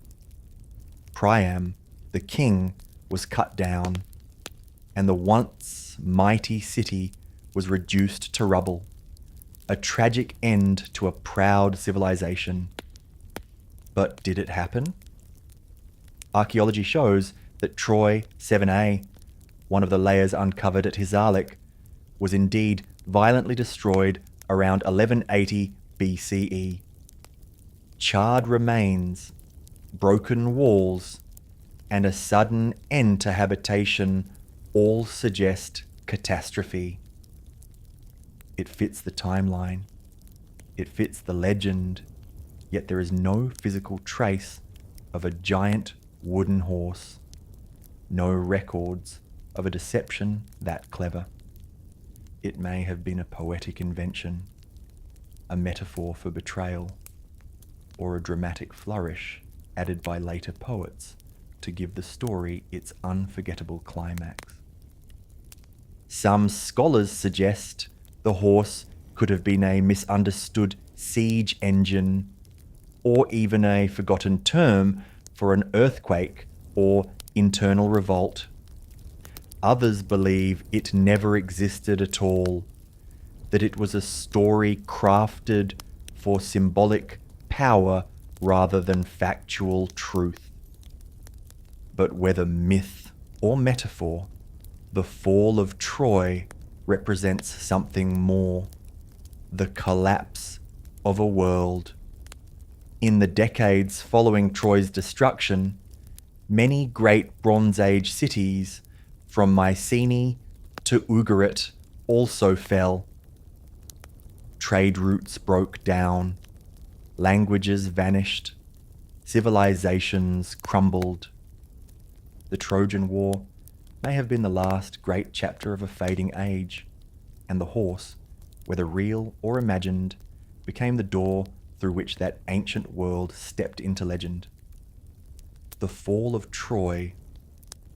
Priam, the king, was cut down, and the once mighty city was reduced to rubble, a tragic end to a proud civilization. But did it happen? Archaeology shows that Troy 7a, one of the layers uncovered at Hisarlik, was indeed violently destroyed around 1180 BCE. Charred remains, broken walls, and a sudden end to habitation all suggest catastrophe. It fits the timeline. It fits the legend, yet there is no physical trace of a giant wooden horse. No records of a deception that clever. It may have been a poetic invention, a metaphor for betrayal, or a dramatic flourish added by later poets to give the story its unforgettable climax. Some scholars suggest the horse could have been a misunderstood siege engine, or even a forgotten term for an earthquake or internal revolt. Others believe it never existed at all, that it was a story crafted for symbolic power rather than factual truth. But whether myth or metaphor, the fall of Troy represents something more: the collapse of a world. In the decades following Troy's destruction, many great Bronze Age cities, from Mycenae to Ugarit, also fell. Trade routes broke down, languages vanished, civilizations crumbled. The Trojan War may have been the last great chapter of a fading age, and the horse, whether real or imagined, became the door through which that ancient world stepped into legend. The fall of Troy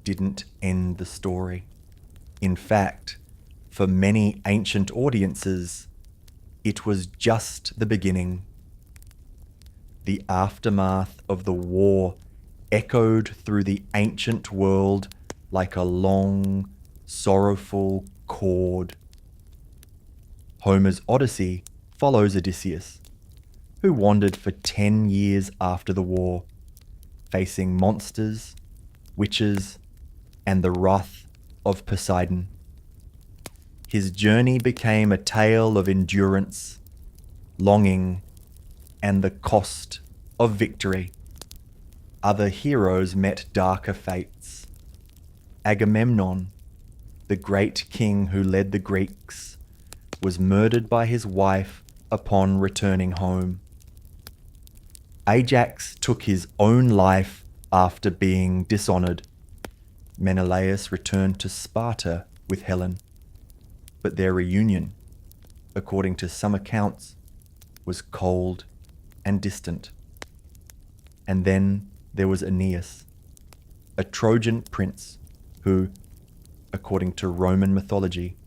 didn't end the story. In fact, for many ancient audiences, it was just the beginning. The aftermath of the war echoed through the ancient world like a long, sorrowful chord. Homer's Odyssey follows Odysseus, who wandered for 10 years after the war, facing monsters, witches, and the wrath of Poseidon. His journey became a tale of endurance, longing, and the cost of victory. Other heroes met darker fates. Agamemnon, the great king who led the Greeks, was murdered by his wife upon returning home. Ajax took his own life after being dishonored. Menelaus returned to Sparta with Helen, but their reunion, according to some accounts, was cold and distant. And then there was Aeneas, a Trojan prince who, according to Roman mythology,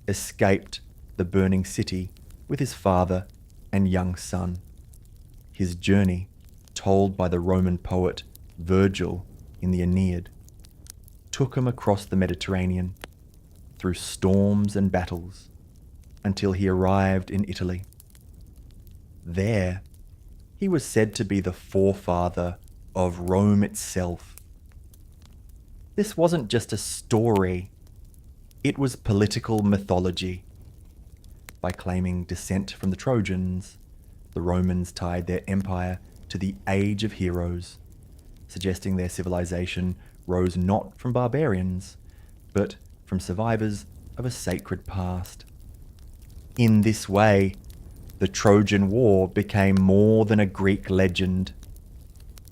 escaped the burning city with his father and young son. His journey, told by the Roman poet Virgil in the Aeneid, took him across the Mediterranean, through storms and battles, until he arrived in Italy. There, he was said to be the forefather of Rome itself. This wasn't just a story, it was political mythology. By claiming descent from the Trojans, the Romans tied their empire to the Age of Heroes, suggesting their civilization rose not from barbarians, but from survivors of a sacred past. In this way, the Trojan War became more than a Greek legend.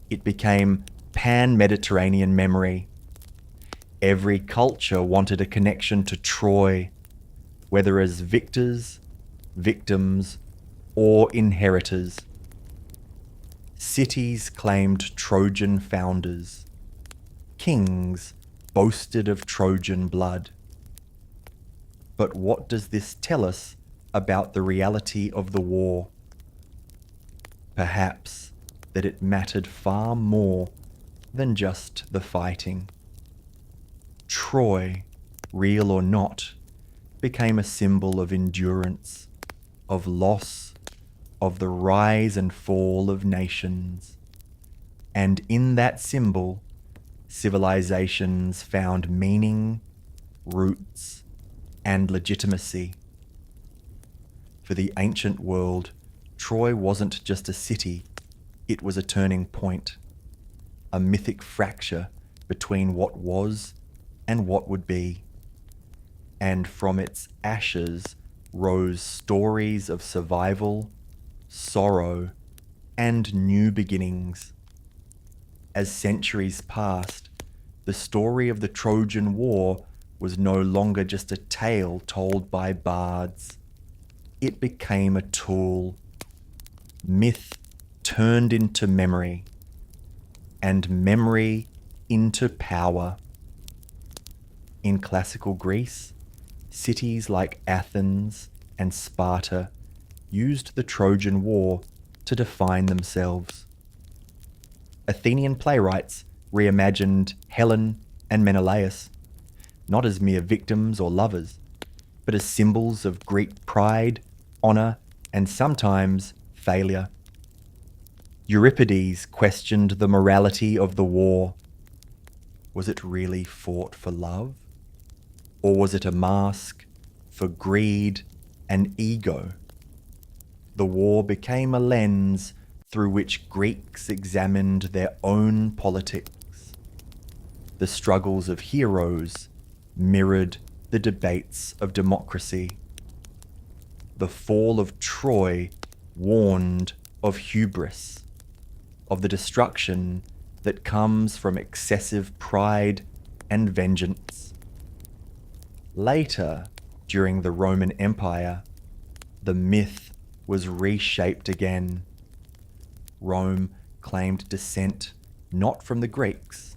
It became pan-Mediterranean memory. Every culture wanted a connection to Troy, whether as victors, victims, or inheritors. Cities claimed Trojan founders. Kings boasted of Trojan blood. But what does this tell us about the reality of the war? Perhaps that it mattered far more than just the fighting. Troy, real or not, became a symbol of endurance, of loss, of the rise and fall of nations. And in that symbol, civilizations found meaning, roots, and legitimacy. For the ancient world, Troy wasn't just a city, it was a turning point, a mythic fracture between what was and what would be. And from its ashes rose stories of survival, sorrow, and new beginnings. As centuries passed, the story of the Trojan War was no longer just a tale told by bards. It became a tool. Myth turned into memory, and memory into power. In classical Greece, cities like Athens and Sparta used the Trojan War to define themselves. Athenian playwrights reimagined Helen and Menelaus, not as mere victims or lovers, but as symbols of Greek pride, honor, and sometimes failure. Euripides questioned the morality of the war. Was it really fought for love? Or was it a mask for greed and ego? The war became a lens through which Greeks examined their own politics. The struggles of heroes mirrored the debates of democracy. The fall of Troy warned of hubris, of the destruction that comes from excessive pride and vengeance. Later, during the Roman Empire, the myth was reshaped again. Rome claimed descent not from the Greeks,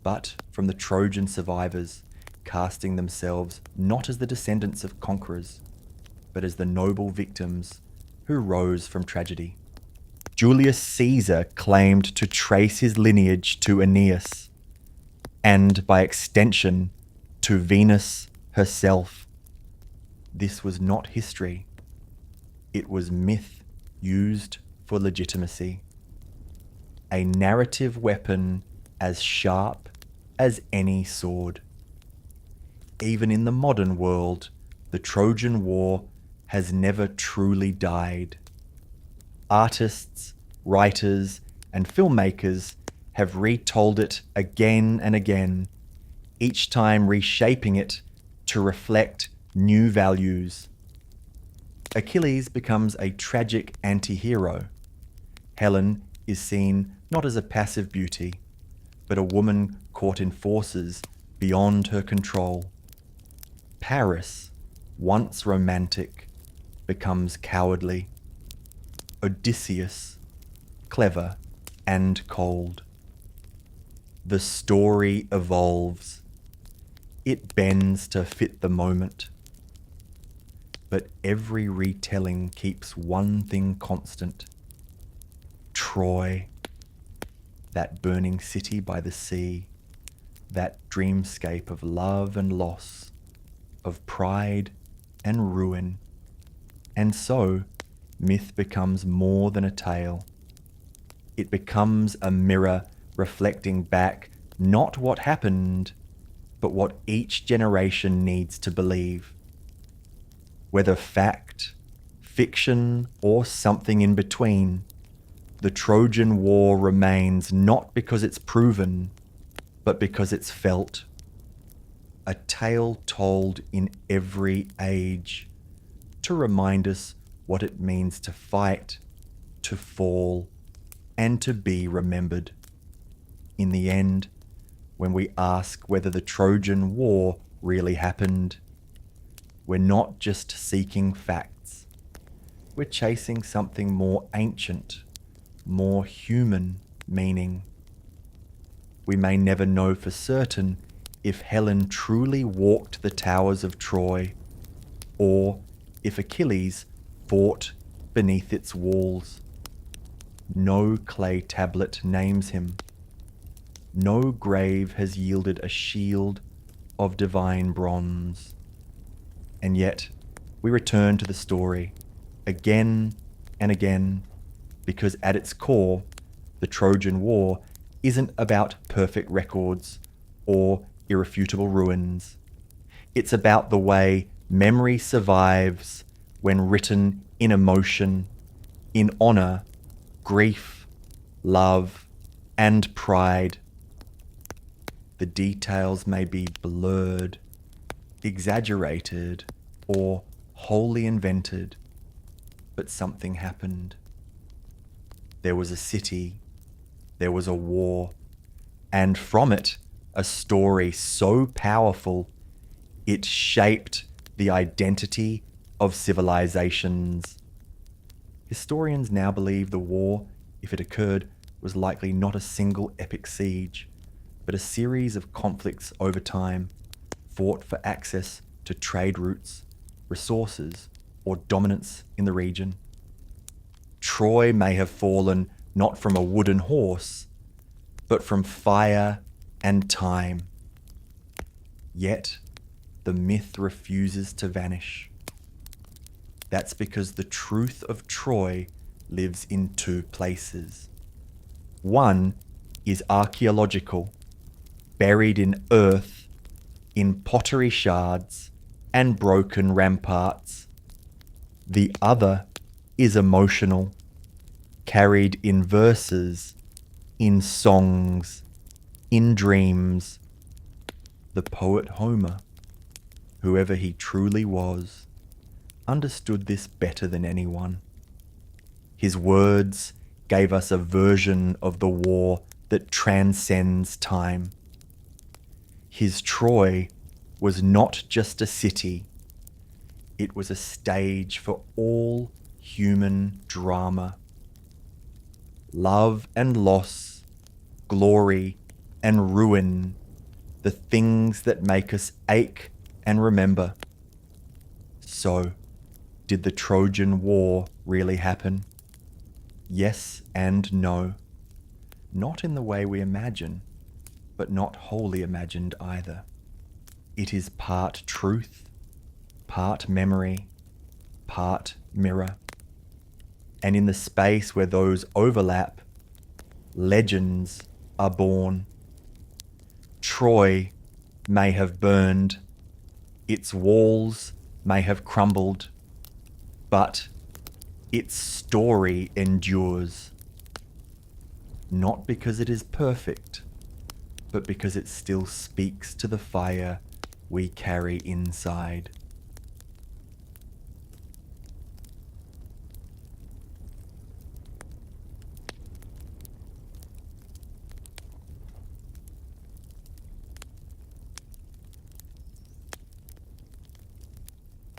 but from the Trojan survivors, casting themselves not as the descendants of conquerors, but as the noble victims who rose from tragedy. Julius Caesar claimed to trace his lineage to Aeneas, and by extension to Venus herself. This was not history. It was myth used for legitimacy. A narrative weapon as sharp as any sword. Even in the modern world, the Trojan War has never truly died. Artists, writers, and filmmakers have retold it again and again, each time reshaping it to reflect new values. Achilles becomes a tragic anti-hero. Helen is seen not as a passive beauty, but a woman caught in forces beyond her control. Paris, once romantic, becomes cowardly. Odysseus, clever and cold. The story evolves. It bends to fit the moment. But every retelling keeps one thing constant. Troy, that burning city by the sea, that dreamscape of love and loss, of pride and ruin. And so, myth becomes more than a tale. It becomes a mirror reflecting back not what happened, but what each generation needs to believe. Whether fact, fiction, or something in between, the Trojan War remains not because it's proven, but because it's felt. A tale told in every age to remind us what it means to fight, to fall, and to be remembered. In the end, when we ask whether the Trojan War really happened, we're not just seeking facts. We're chasing something more ancient, more human meaning. We may never know for certain if Helen truly walked the towers of Troy, or if Achilles fought beneath its walls. No clay tablet names him. No grave has yielded a shield of divine bronze. And yet, we return to the story again and again, because at its core, the Trojan War isn't about perfect records or irrefutable ruins. It's about the way memory survives when written in emotion, in honor, grief, love, and pride. The details may be blurred, exaggerated, or wholly invented, but something happened. There was a city, there was a war, and from it, a story so powerful, it shaped the identity of civilizations. Historians now believe the war, if it occurred, was likely not a single epic siege, but a series of conflicts over time, fought for access to trade routes, resources, or dominance in the region. Troy may have fallen not from a wooden horse, but from fire and time. Yet, the myth refuses to vanish. That's because the truth of Troy lives in two places: One is archaeological, buried in earth, in pottery shards and broken ramparts. The other is emotional, carried in verses, in songs, in dreams. The poet Homer, whoever he truly was, understood this better than anyone. His words gave us a version of the war that transcends time. His Troy was not just a city, it was a stage for all human drama. Love and loss, glory and ruin, the things that make us ache and remember. So, did the Trojan War really happen? Yes and no. Not in the way we imagine, but not wholly imagined either. It is part truth, part memory, part mirror. And in the space where those overlap, legends are born. Troy may have burned, its walls may have crumbled, but its story endures. Not because it is perfect, but because it still speaks to the fire we carry inside.